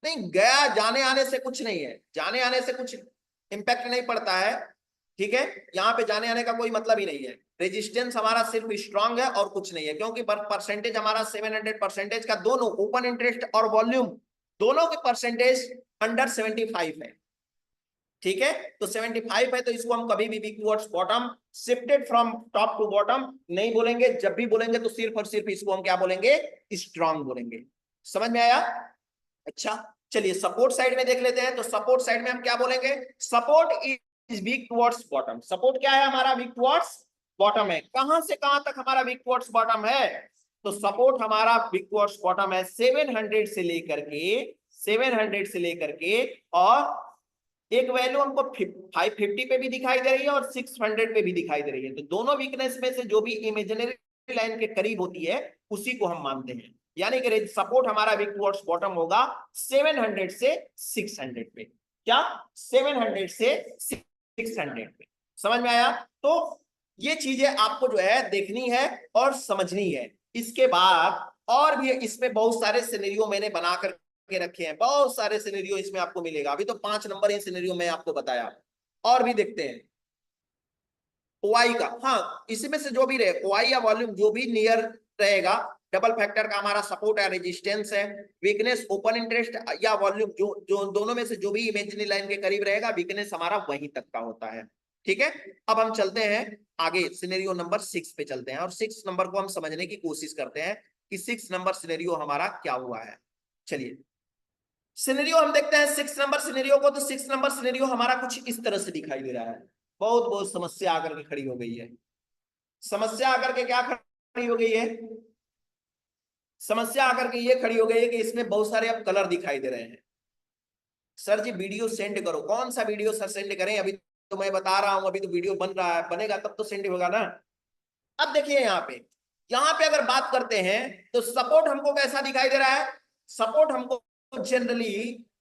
नहीं गया, जाने आने से कुछ नहीं है, जाने आने से कुछ इंपैक्ट नहीं पड़ता है। ठीक है, यहाँ पे जाने आने का कोई मतलब ही नहीं है। रेजिस्टेंस हमारा सिर्फ स्ट्रांग है और कुछ नहीं है, क्योंकि परसेंटेज हमारा 700 परसेंटेज का, दोनों ओपन इंटरेस्ट और वॉल्यूम दोनों के परसेंटेज अंडर 75 है। ठीक है, तो 75 है, तो इसको हम कभी भी weak towards bottom, shifted from top to bottom नहीं बोलेंगे। जब भी बोलेंगे तो सिर्फ और सिर्फ इसको हम क्या बोलेंगे, स्ट्रांग बोलेंगे। समझ में आया? अच्छा, चलिए सपोर्ट साइड में देख लेते हैं। तो सपोर्ट साइड में हम क्या बोलेंगे, support is weak towards bottom. Support क्या है हमारा, वीक टुवर्ड्स बॉटम है। कहां से कहां तक हमारा वीक टुवर्ड्स बॉटम है, तो सपोर्ट हमारा वीक टुवर्ड्स बॉटम है 700 से लेकर के, 700 से लेकर के, और एक वैल्यू हमको 550 पे भी दिखाई दे रही है और 600 पे भी दिखाई दे रही है। तो दोनों वीकनेस में से जो भी इमेजिनरी लाइन के करीब होती है उसी को हम मानते हैं। यानी कि सपोर्ट हमारा वीक टुवर्ड्स बॉटम होगा 700 से 600 पे। क्या, 700 से 600 पे। समझ में आया? तो ये चीजें आपको जो है देखनी है और समझनी है। इसके बाद और भी इसमें बहुत सारे सिनेरियो मैंने बनाकर के रखे हैं, बहुत सारे सिनेरियो इसमें आपको मिलेगा। अभी तो 5 नंबर ही सिनेरियो मैं आपको बताया, और भी देखते हैं। ओआई का, हाँ इसी में से जो भी रहे, ओआई या वॉल्यूम जो भी नियर रहेगा, डबल फैक्टर का हमारा सपोर्ट है, रेजिस्टेंस है, वीकनेस ओपन इंटरेस्ट या वॉल्यूम, जो जो दोनों में से जो भी इमेजिनरी लाइन के करीब रहेगा, वीकनेस हमारा वहीं तक का होता है। ठीक है, अब हम चलते हैं आगे, सिनेरियो नंबर 6 पे चलते हैं, और 6 नंबर को हम समझने की कोशिश करते हैं कि 6 नंबर सिनेरियो हमारा क्या हुआ है। चलिए सिनेरियो हम देखते हैं 6 नंबर सिनेरियो को। तो 6 नंबर सिनेरियो हमारा कुछ इस तरह से दिखाई दे रहा है। बहुत बहुत समस्या आकर के खड़ी हो गई है। समस्या आकर के क्या खड़ी हो गई है, समस्या आकर के ये खड़ी हो गई है कि इसमें बहुत सारे अब कलर दिखाई दे रहे हैं। सर जी वीडियो सेंड करो, कौन सा वीडियो सर सेंड करें, अभी तो मैं बता रहा हूं, अभी तो वीडियो बन रहा है, बनेगा तब तो सेंड होगा ना। अब देखिए यहाँ पे अगर बात करते हैं तो सपोर्ट हमको कैसा दिखाई दे रहा है, सपोर्ट हमको जनरली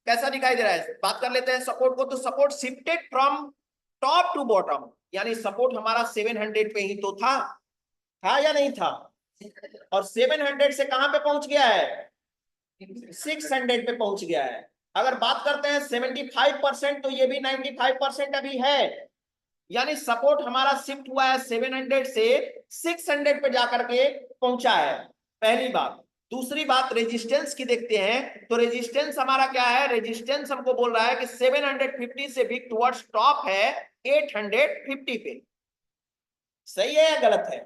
कैसा दिखाई दे रहा है, बात कर लेते हैं सपोर्ट को। तो support shifted from top to bottom, यानी सपोर्ट हमारा 700 पे ही तो था या नहीं था, और 700 से कहां पे पहुंच गया है, 600 पे पहुंच गया है। अगर बात करते हैं 75%, तो ये भी 95% अभी है, यानी सपोर्ट हमारा शिफ्ट हुआ है 700 से 600 पे जाकर के पहुंचा है, पहली बात। दूसरी बात रेजिस्टेंस की देखते हैं, तो रेजिस्टेंस हमारा क्या है, रेजिस्टेंस हमको बोल रहा है कि 750 से भी टुवर्ड्स टॉप है 850 पे। सही है या गलत है,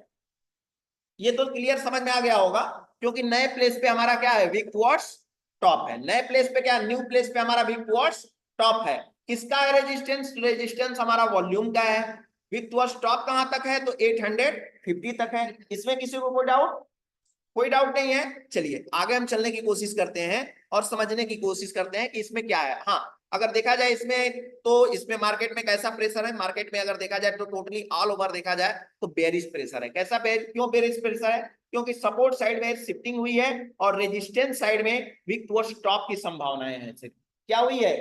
ये तो क्लियर समझ में आ गया होगा, क्योंकि नए प्लेस पे हमारा क्या है, वीक टुवर्ड्स टॉप है। नए प्लेस पे क्या, न्यू प्लेस पे हमारा वीक टुवर्ड्स टॉप है। किसका है रेजिस्टेंस, रेजिस्टेंस हमारा वॉल्यूम का है। वीक टुवर्ड्स टॉप कहां तक है, तो 850 तक है। इसमें किसी को कोई डाउट, कोई डाउट नहीं है। चलिए आगे हम चलने की कोशिश करते हैं और समझने की कोशिश करते हैं कि इसमें क्या है। हाँ, अगर देखा जाए इसमें, तो इसमें मार्केट में कैसा प्रेशर है, मार्केट में अगर देखा जाए तो टोटली ऑल ओवर देखा जाए तो बेरिश प्रेशर है। कैसा क्यों बेरिश प्रेशर है, क्योंकि सपोर्ट साइड में शिफ्टिंग हुई है और रेजिस्टेंस साइड में वीक टुवर्ड्स टॉप की संभावनाएं हैं। क्या हुई है,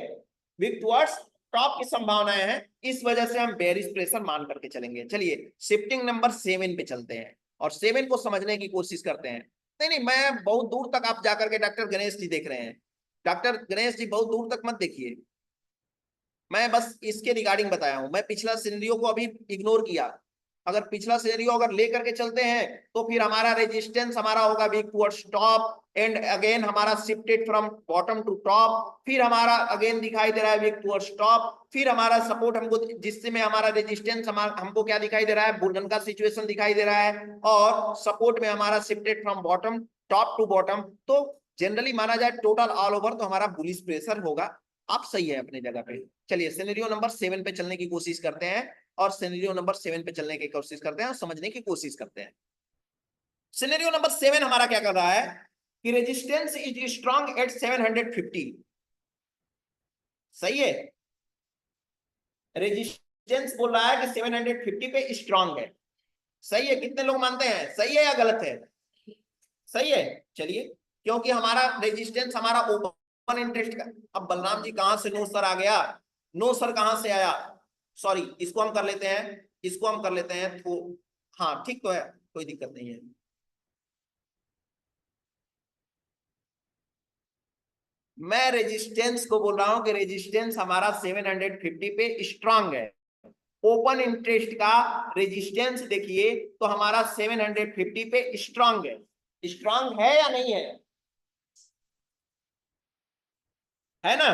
वीक टुवर्ड्स टॉप की संभावनाएं हैं, इस वजह से हम बेरिश प्रेशर मान करके चलेंगे। चलिए शिफ्टिंग नंबर 7 पे चलते हैं और 7 को समझने की कोशिश करते हैं। नहीं नहीं, मैं बहुत दूर तक आप जाकर के डॉक्टर गणेश जी देख रहे हैं, डॉक्टर गणेश जी बहुत दूर तक मत देखिए, मैं बस इसके रिगार्डिंग बताया हूं। मैं पिछला सिनेरियो को अभी इग्नोर किया। अगर पिछला सिनेरियो अगर लेकर के चलते हैं तो फिर हमारा रेजिस्टेंस हमारा होगा weak towards top, and again हमारा shifted from bottom to top, फिर हमारा अगेन दिखाई दे रहा है वीक टुवर्ड्स टॉप, फिर हमारा सपोर्ट हमको, जिससे में हमारा रेजिस्टेंस हमको क्या दिखाई दे रहा है, बुलरन का सिचुएशन दिखाई दे रहा है, और सपोर्ट में हमारा shifted from bottom top to bottom. तो जनरली माना जाए टोटल ऑल ओवर तो हमारा बुलिश प्रेशर होगा। आप सही है अपने जगह पे। चलिए सिनेरियो नंबर 7 पे चलने की कोशिश करते हैं और सिनेरियो नंबर 7 पे चलने की कोशिश करते हैं और समझने की कोशिश करते हैं। सिनेरियो नंबर 7 हमारा क्या कर रहा है कि रेजिस्टेंस इज स्ट्रांग एट 750। सही है, रेजिस्टेंस बोल रहा है कि 750 पे स्ट्रांग है। सही है, कितने लोग मानते हैं, सही है या गलत है, सही है। चलिए, क्योंकि हमारा रेजिस्टेंस हमारा ओपन इंटरेस्ट का, अब बलराम जी कहां से नो सर आ गया, नो सर कहां से आया, सॉरी इसको हम कर लेते हैं, इसको हम कर लेते हैं तो हाँ ठीक तो है, कोई दिक्कत नहीं है। मैं रेजिस्टेंस को बोल रहा हूं कि रेजिस्टेंस हमारा 750 पे स्ट्रांग है, ओपन इंटरेस्ट का रेजिस्टेंस देखिए तो हमारा 750 पे स्ट्रांग है। स्ट्रांग है या नहीं है ना?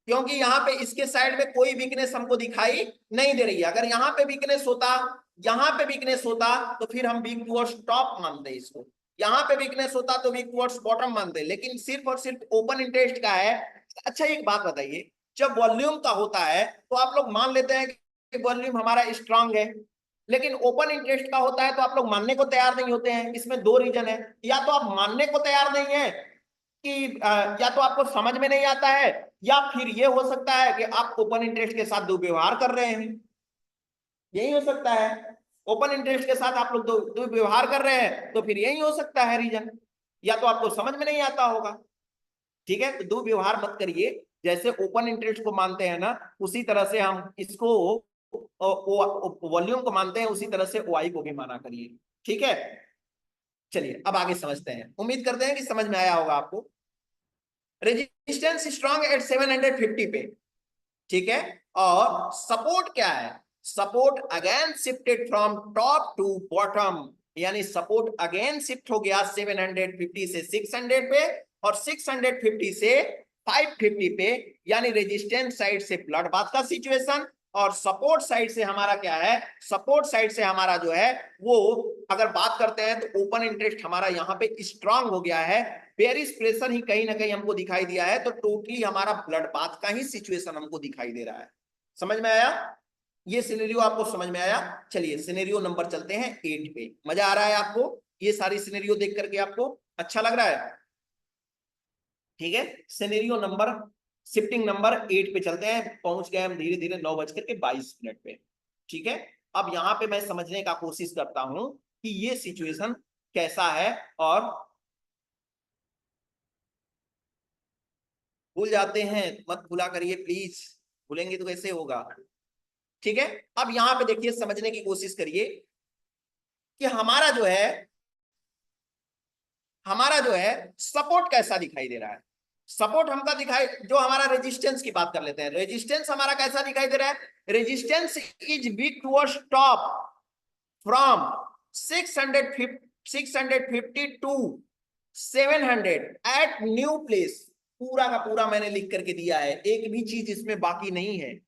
क्योंकि यहाँ पे इसके साइड में कोई वीकनेस हमको दिखाई नहीं दे रही है। अगर यहाँ पे वीकनेस होता, यहाँ पे वीकनेस होता तो फिर हम वीक टुवर्ड्स टॉप मानते इसको। यहाँ पे वीकनेस होता तो वीक टुवर्ड्स बॉटम मानते, लेकिन सिर्फ और सिर्फ ओपन इंटरेस्ट का है। अच्छा एक बात बताइए, जब वॉल्यूम का होता है तो आप लोग मान लेते हैं कि वॉल्यूम हमारा स्ट्रांग है, लेकिन ओपन इंटरेस्ट का होता है तो आप लोग मानने को तैयार नहीं होते हैं। इसमें दो रीजन है, या तो आप मानने को तैयार नहीं है कि या तो आपको समझ में नहीं आता है, या फिर ये हो सकता है कि आप ओपन इंटरेस्ट के साथ दुर्व्यवहार कर रहे हैं। यही हो सकता है, ओपन इंटरेस्ट के साथ आप लोग दुर्व्यवहार कर रहे हैं, तो फिर यही हो सकता है रीजन, या तो आपको समझ में नहीं आता होगा। ठीक है, तो दुर्व्यवहार मत करिए। जैसे ओपन इंटरेस्ट को मानते हैं ना, उसी तरह से हम इसको वॉल्यूम को मानते हैं, उसी तरह से ओआई को भी माना करिए। ठीक है, चलिए अब आगे समझते हैं। उम्मीद करते हैं कि समझ में आया होगा आपको। रेजिस्टेंस स्ट्रॉन्ग एट 750 पे, ठीक है। और सपोर्ट क्या है? Support again shifted from top to bottom, यानी सपोर्ट अगेन शिफ्ट हो गया 750 से 600 पे, और 650 से 550 पे, यानी रेजिस्टेंस साइड से ब्लड बाथ का सिचुएशन, और सपोर्ट साइड से हमारा क्या है? सपोर्ट साइड से हमारा जो है वो, अगर बात करते हैं तो ओपन इंटरेस्ट हमारा यहाँ पे स्ट्रांग हो गया है। बेरिश प्रेशर ही कहीं ना कहीं हमको दिखाई दिया है, तो टोटली हमारा ब्लड बाथ का ही सिचुएशन हमको दिखाई दे रहा है। समझ में आया? ये सिनेरियो आपको समझ में आया? चलिए सिनेरियो नंबर चलते हैं 8 पे। मजा आ रहा है आपको ये सारी सिनेरियो देख करके? आपको अच्छा लग रहा है? ठीक है, सिनेरियो नंबर, शिफ्टिंग नंबर 8 पे चलते हैं। पहुंच गए हम धीरे धीरे 9:22 पे। ठीक है, अब यहां पे मैं समझने का कोशिश करता हूं कि ये सिचुएशन कैसा है, और भूल जाते हैं मत भूला करिए प्लीज, भूलेंगे तो कैसे होगा। ठीक है, अब यहां पे देखिए, समझने की कोशिश करिए कि हमारा जो है सपोर्ट कैसा दिखाई दे रहा है। सपोर्ट हमका दिखाई, जो हमारा रेजिस्टेंस की बात कर लेते हैं, रेजिस्टेंस हमारा कैसा दिखाई दे रहा है? Resistance is weak towards top from 650 to 700 at new place. पूरा का पूरा मैंने लिख करके दिया है, एक भी चीज इसमें बाकी नहीं है।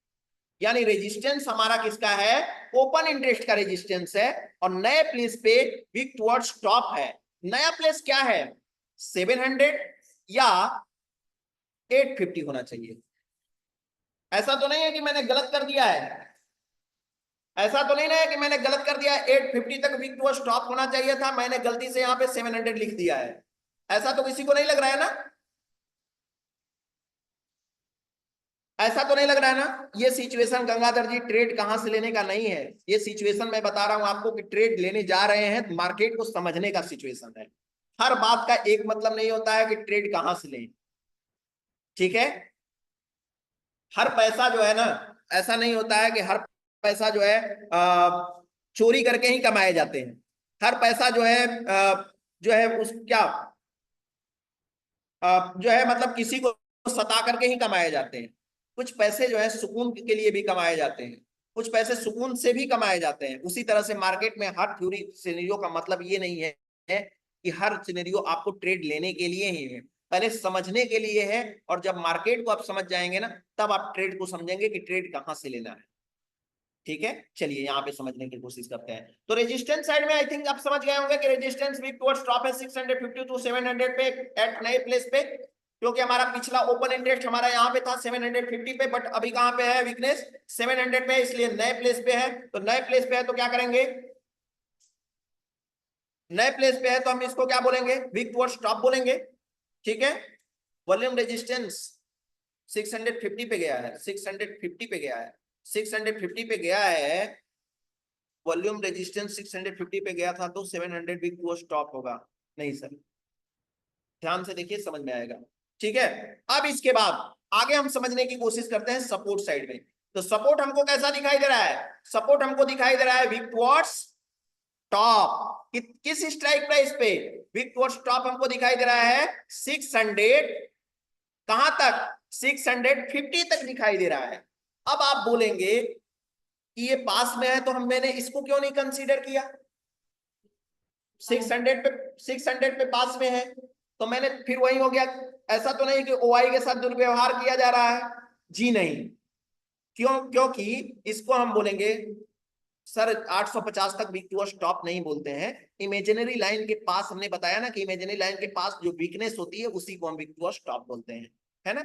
यानी रेजिस्टेंस हमारा किसका है? ओपन इंटरेस्ट का रेजिस्टेंस है, और नए प्लेस पे वीक टुवर्ड्स टॉप है। नया प्लेस क्या है? 700 या 850 होना चाहिए। ऐसा तो नहीं है कि मैंने गलत कर दिया है? ऐसा तो नहीं ना है कि मैंने गलत कर दिया? 850 तक वीक टुवर्ड्स टॉप होना चाहिए था, मैंने गलती से यहाँ पे 700 लिख दिया है। ऐसा तो किसी को नहीं लग रहा है ना? ऐसा तो नहीं लग रहा है ना? ये सिचुएशन गंगाधर जी ट्रेड कहां से लेने का नहीं है। ये सिचुएशन मैं बता रहा हूं आपको कि ट्रेड लेने जा रहे हैं, मार्केट को समझने का सिचुएशन है। हर बात का एक मतलब नहीं होता है कि ट्रेड कहां से लें। ठीक है, हर पैसा जो है ना, ऐसा नहीं होता है कि हर पैसा जो है चोरी करके ही कमाए जाते हैं। हर पैसा जो है उस क्या जो है मतलब किसी को सता करके ही कमाए जाते हैं। कुछ पैसे जो है सुकून के लिए भी कमाए जाते हैं, कुछ पैसे सुकून से भी कमाए जाते हैं। उसी तरह से मार्केट में हर थ्योरी सिनेरियो का मतलब ये नहीं है कि हर सिनेरियो आपको ट्रेड लेने के लिए ही है, पहले समझने के लिए है। और जब मार्केट को आप समझ जाएंगे ना, तब आप ट्रेड को समझेंगे कि ट्रेड कहां से लेना है। ठीक है, चलिए यहाँ पे समझने की कोशिश करते हैं। तो रेजिस्टेंस साइड में आई थिंक आप समझ गए होंगे कि रेजिस्टेंस वीक टुवर्ड्स टॉप है 650 टू 700 पे एट नए प्लेस पे, क्योंकि हमारा पिछला ओपन इंटरेस्ट हमारा यहाँ पे था 750 पे, बट अभी कहाँ पे है वीकनेस? 700 पे, इसलिए नए प्लेस पे है। तो नए प्लेस पे है तो क्या करेंगे? नए प्लेस पे है तो हम इसको क्या बोलेंगे? वीक टुवर्ड्स टॉप बोलेंगे। ठीक है, वॉल्यूम रेजिस्टेंस 650 पे गया है, 650 पे गया है, 650 पे गया है। वॉल्यूम रेजिस्टेंस 650 पे गया था, तो 700 वीक टुवर्ड्स टॉप होगा। नहीं सर, ध्यान से देखिए, समझ में आएगा। ठीक है, अब इसके बाद आगे हम समझने की कोशिश करते हैं सपोर्ट साइड में। तो सपोर्ट हमको कैसा दिखाई दे रहा है? सपोर्ट हमको दिखाई दे रहा है वीक टुवर्ड्स टॉप। किस स्ट्राइक प्राइस पे? वीक टुवर्ड्स टॉप हमको दिखाई दे रहा है 600, कहां तक? 650 तक दिखाई दे रहा है। अब आप बोलेंगे कि ये पास में है, तो मैंने इसको क्यों नहीं कंसीडर किया? 600 पे पास में है, तो मैंने फिर वही हो गया। ऐसा तो नहीं कि ओआई के साथ दुर्व्यवहार किया जा रहा है, जी नहीं। क्यों? क्योंकि इसको हम बोलेंगे सर 850 तक वीक टू स्टॉप नहीं बोलते हैं। इमेजिनरी लाइन के पास हमने बताया ना कि इमेजिनरी लाइन के पास जो वीकनेस होती है उसी को हम वीक टू स्टॉप बोलते हैं, है ना।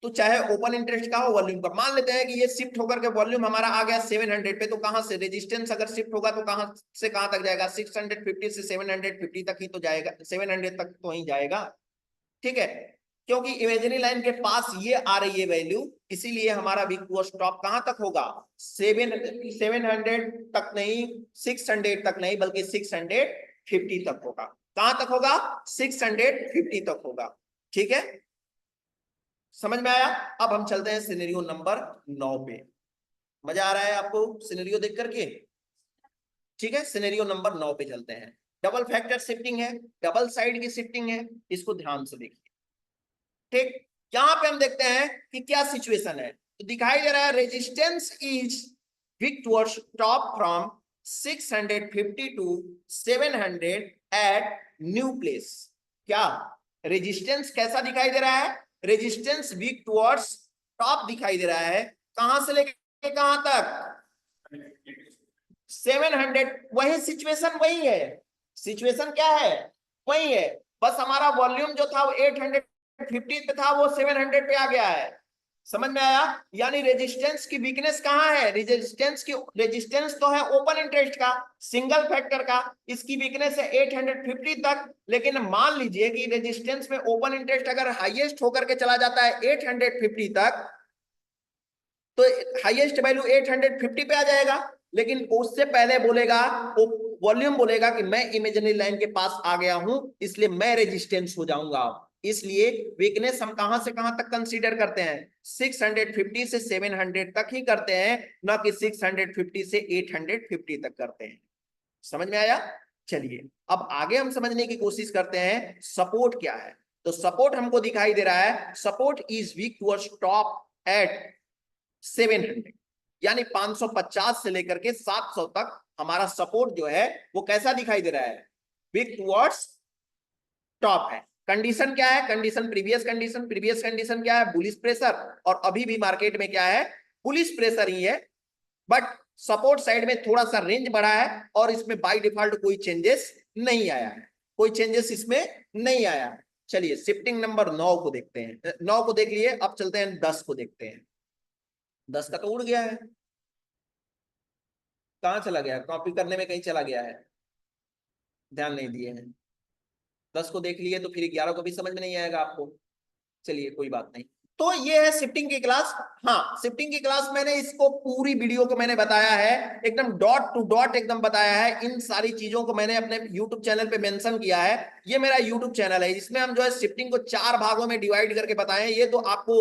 तो चाहे ओपन इंटरेस्ट का हो, वॉल्यूम का, मान लेते हैं कि ये शिफ्ट होकर के वॉल्यूम हमारा आ गया 700 पे, तो कहां से रेजिस्टेंस अगर शिफ्ट होगा तो कहां से कहां तक जाएगा? 650 से 750 तक ही तो जाएगा, 700 तक तो ही जाएगा, ठीक है। क्योंकि इमेजिनरी लाइन के पास ये आ रही है वैल्यू, इसीलिए हमारा वीक टू स्टॉप कहां तक होगा? 700 तक नहीं, 600 तक नहीं, बल्कि 650 तक होगा। कहां तक होगा? 650 तक होगा, ठीक है। समझ में आया? अब हम चलते हैं सिनेरियो नंबर 9 पे। मजा आ रहा है आपको सिनेरियो देख करके? ठीक है, सिनेरियो नंबर 9 पे चलते हैं। डबल फैक्टर शिफ्टिंग है, डबल साइड की शिफ्टिंग है, इसको ध्यान से देखिए। ठीक, यहां पे हम देखते हैं कि क्या सिचुएशन है। तो दिखाई दे रहा है resistance is weak towards top from 650 to 700 at new place. क्या रेजिस्टेंस कैसा दिखाई दे रहा है? रेजिस्टेंस वीक टुवर्ड्स टॉप दिखाई दे रहा है। कहां से लेकर कहां तक? 700। वही सिचुएशन वही है, सिचुएशन क्या है? वही है, बस हमारा वॉल्यूम जो था वो 850 पे था, वो 700 पे आ गया है। समझ में आया? यानी रेजिस्टेंस की वीकनेस कहां है? रेजिस्टेंस तो है ओपन इंटरेस्ट का, सिंगल फैक्टर का, इसकी वीकनेस है 850 तक। लेकिन मान लीजिए कि रेजिस्टेंस में ओपन इंटरेस्ट अगर हाईएस्ट होकर के चला जाता है 850 तक, तो हाईएस्ट वैल्यू 850 पे आ जाएगा। लेकिन उससे पहले बोलेगा, वो वॉल्यूम बोलेगा कि मैं इमेजिनरी लाइन के पास आ गया हूं, इसलिए मैं रेजिस्टेंस हो जाऊंगा। इसलिए वीकनेस हम कहां से कहां तक कंसीडर करते हैं? 650 से 700 तक ही करते हैं, ना कि 650 से 850 तक करते हैं। समझ में आया? चलिए अब आगे हम समझने की कोशिश करते हैं सपोर्ट क्या है। तो सपोर्ट हमको दिखाई दे रहा है, support is weak towards top at 700, यानी 550 से लेकर के 700 तक हमारा सपोर्ट जो है वो कैसा दिखाई दे रहा है? वीक टुवर्ड्स टॉप है। कंडीशन क्या है? कंडीशन प्रीवियस कंडीशन क्या है? Bullish pressure. और अभी भी मार्केट में क्या है? बुलिश प्रेशर ही है, बट सपोर्ट साइड में थोड़ा सा रेंज बढ़ा है, और इसमें बाय डिफॉल्ट कोई चेंजेस नहीं आया है, कोई चेंजेस इसमें नहीं आया है। चलिए शिफ्टिंग नंबर 9 को देखते हैं। 9 को देख लिए, अब चलते हैं 10 को देखते हैं। 10 का तो उड़ गया है, कहां चला गया? कॉपी करने में कहीं चला गया है, ध्यान नहीं दिए हैं। 10 को देख लिए तो फिर 11 को भी समझ में नहीं आएगा आपको। चलिए कोई बात नहीं। तो ये है शिफ्टिंग की क्लास। हाँ, शिफ्टिंग की क्लास मैंने इसको पूरी वीडियो को मैंने बताया है, एकदम डॉट टू डॉट एकदम बताया है। इन सारी चीजों को मैंने अपने यूट्यूब चैनल पे मेंशन किया है। ये मेरा यूट्यूब चैनल है, जिसमें हम जो है शिफ्टिंग को 4 भागों में डिवाइड करके बताए। ये तो आपको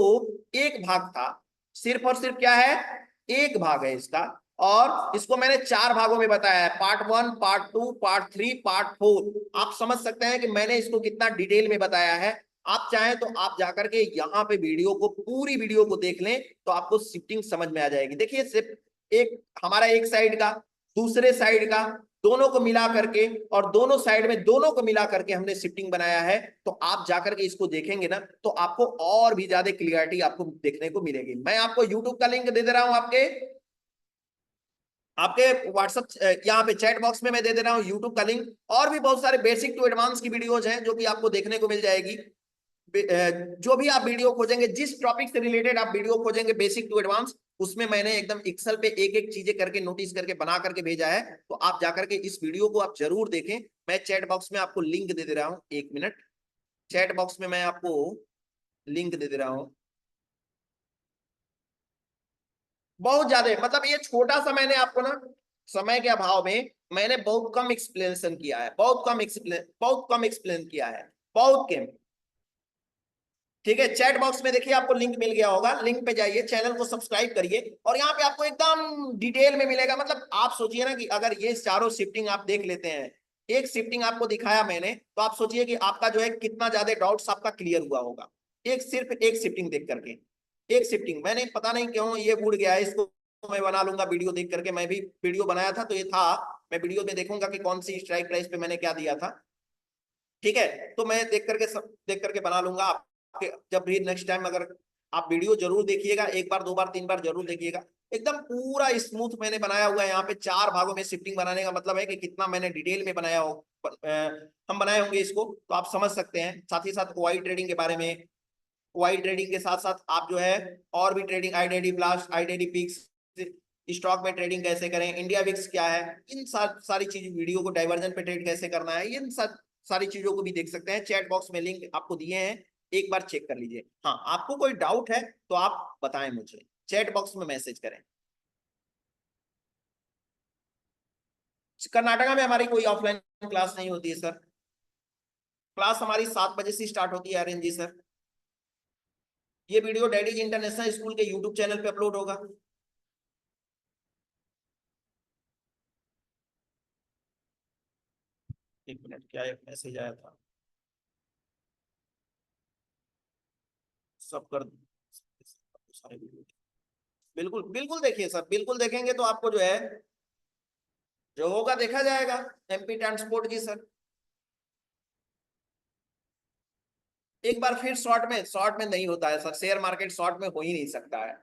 एक भाग था, सिर्फ और सिर्फ क्या है? एक भाग है इसका। और इसको मैंने 4 भागों में बताया है, पार्ट 1, पार्ट 2, पार्ट 3, पार्ट 4। आप समझ सकते हैं कि मैंने इसको कितना डिटेल में बताया है। आप चाहें तो आप जाकर के यहाँ पे वीडियो को, पूरी वीडियो को देख लें, तो आपको शिफ्टिंग समझ में आ जाएगी। देखिए सिर्फ एक हमारा एक साइड का, दूसरे साइड का, दोनों को मिला करके, और दोनों साइड में दोनों को मिला करके हमने शिफ्टिंग बनाया है। तो आप जाकर के इसको देखेंगे ना, तो आपको और भी ज्यादा क्लियरिटी आपको देखने को मिलेगी। मैं आपको यूट्यूब का लिंक दे दे रहा हूं, आपके आपके व्हाट्सएप यहाँ पे चैट बॉक्स में मैं दे दे रहा हूँ यूट्यूब का लिंक। और भी बहुत सारे बेसिक टू एडवांस की वीडियोज हैं जो कि आपको देखने को मिल जाएगी। जो भी आप वीडियो खोजेंगे, जिस टॉपिक से रिलेटेड आप वीडियो खोजेंगे बेसिक टू एडवांस, उसमें मैंने एकदम एक्सेल पे एक एक चीजें करके नोटिस करके बना करके भेजा है। तो आप जाकर के इस वीडियो को आप जरूर देखें। मैं चैट बॉक्स में आपको लिंक दे दे रहा हूँ, 1 मिनट। चैट बॉक्स में मैं आपको लिंक दे दे रहा हूँ। बहुत ज्यादा, मतलब ये छोटा सा मैंने आपको ना, समय के अभाव में मैंने बहुत कम एक्सप्लेनेशन किया है, बहुत कम एक्सप्लेन किया है, बहुत कम। ठीक है, चैट बॉक्स में देखिए आपको लिंक मिल गया होगा, लिंक पे जाइए, चैनल को सब्सक्राइब करिए, और यहाँ पे आपको एकदम डिटेल में मिलेगा। मतलब आप सोचिए ना कि अगर ये चारों शिफ्टिंग आप देख लेते हैं, एक शिफ्टिंग आपको दिखाया मैंने, तो आप सोचिए कि आपका जो है कितना ज्यादा डाउट्स आपका क्लियर हुआ होगा, एक सिर्फ एक शिफ्टिंग देख करके। एक शिफ्टिंग मैंने, पता नहीं क्यों ये उड़ गया है, इसको मैं बना लूंगा वीडियो देख करके। मैं भी वीडियो बनाया था तो ये था, मैं वीडियो में देखूंगा कि कौन सी स्ट्राइक प्राइस पे मैंने क्या दिया था। ठीक है, तो मैं देख करके सब देख करके बना लूंगा। आपके जब भी नेक्स्ट टाइम अगर आप वीडियो जरूर देखिएगा, एक बार, दो बार, तीन बार जरूर देखिएगा। एकदम पूरा स्मूथ मैंने बनाया हुआ है। यहाँ पे 4 भागों में शिफ्टिंग बनाने का मतलब है कि कितना मैंने डिटेल में बनाया हो, हम बनाए होंगे इसको, तो आप समझ सकते हैं। साथ ही साथ वाई ट्रेडिंग के बारे में, वाई ट्रेडिंग के साथ साथ आप जो है और भी trading, IDD blast, IDD picks, stock में ट्रेडिंग कैसे करें, इंडिया विक्स क्या है, इन सारी चीज, वीडियो को डाइवर्जन पे ट्रेड कैसे करना है, इन सारी चीजों को भी देख सकते हैं। चैट बॉक्स में लिंक आपको दिए हैं, एक बार चेक कर लीजिए। हाँ, आपको कोई डाउट है तो आप बताएं मुझे, चैट बॉक्स में मैसेज करें। कर्नाटका में हमारी कोई ऑफलाइन क्लास नहीं होती है सर। क्लास हमारी 7 बजे से स्टार्ट होती है आर्यन जी सर। ये वीडियो डैडीज इंटरनेशनल स्कूल के यूट्यूब चैनल पे अपलोड होगा। एक मिनट, क्या एक मैसेज आया था, सब कर सारे वीडियो, बिल्कुल बिल्कुल देखिए सर, बिल्कुल देखेंगे तो आपको जो है, जो होगा देखा जाएगा। एमपी ट्रांसपोर्ट जी सर, एक बार फिर शॉर्ट में नहीं होता है सर, शेयर मार्केट शॉर्ट में हो ही नहीं सकता है।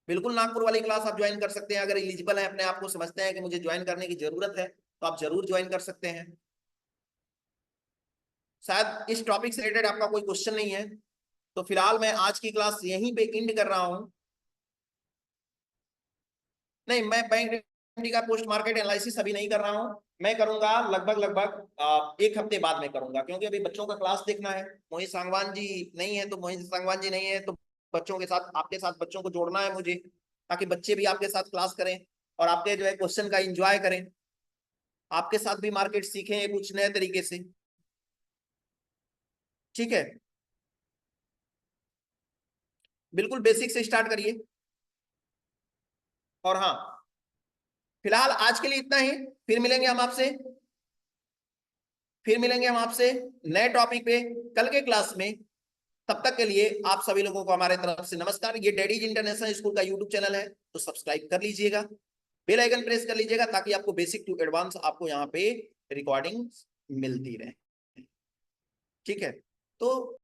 बिल्कुल नागपुर वाली क्लास आप ज्वाइन कर सकते हैं, अगर एलिजिबल है, अपने आप को समझते हैं कि मुझे ज्वाइन करने की जरूरत है, तो आप जरूर ज्वाइन कर सकते हैं। शायद इस टॉपिक से रिलेटेड आपका कोई क्वेश्चन नहीं है, तो फिलहाल मैं आज की क्लास यहीं पे एंड कर रहा हूँ। नहीं, मैं बैंक निफ्टी का पोस्ट मार्केट एनालिसिस अभी नहीं कर रहा हूँ। मैं करूंगा लगभग लगभग एक हफ्ते बाद में करूंगा, क्योंकि अभी बच्चों का क्लास देखना है। मोहित सांगवान जी नहीं है, तो मोहित सांगवान जी नहीं है तो बच्चों के साथ, आपके साथ बच्चों को जोड़ना है मुझे, ताकि बच्चे भी आपके साथ क्लास करें और आपके जो है क्वेश्चन का इंजॉय करें, आपके साथ भी मार्केट सीखें कुछ नए तरीके से। ठीक है, बिल्कुल बेसिक से स्टार्ट करिए। और हाँ, फिलहाल आज के लिए इतना ही। फिर मिलेंगे हम आपसे, नए टॉपिक पे कल के क्लास में। तब तक के लिए आप सभी लोगों को हमारे तरफ से नमस्कार। ये डैडीज इंटरनेशनल स्कूल का यूट्यूब चैनल है, तो सब्सक्राइब कर लीजिएगा, बेल आइकन प्रेस कर लीजिएगा, ताकि आपको बेसिक टू एडवांस आपको यहाँ पे रिकॉर्डिंग मिलती रहे। ठीक है, तो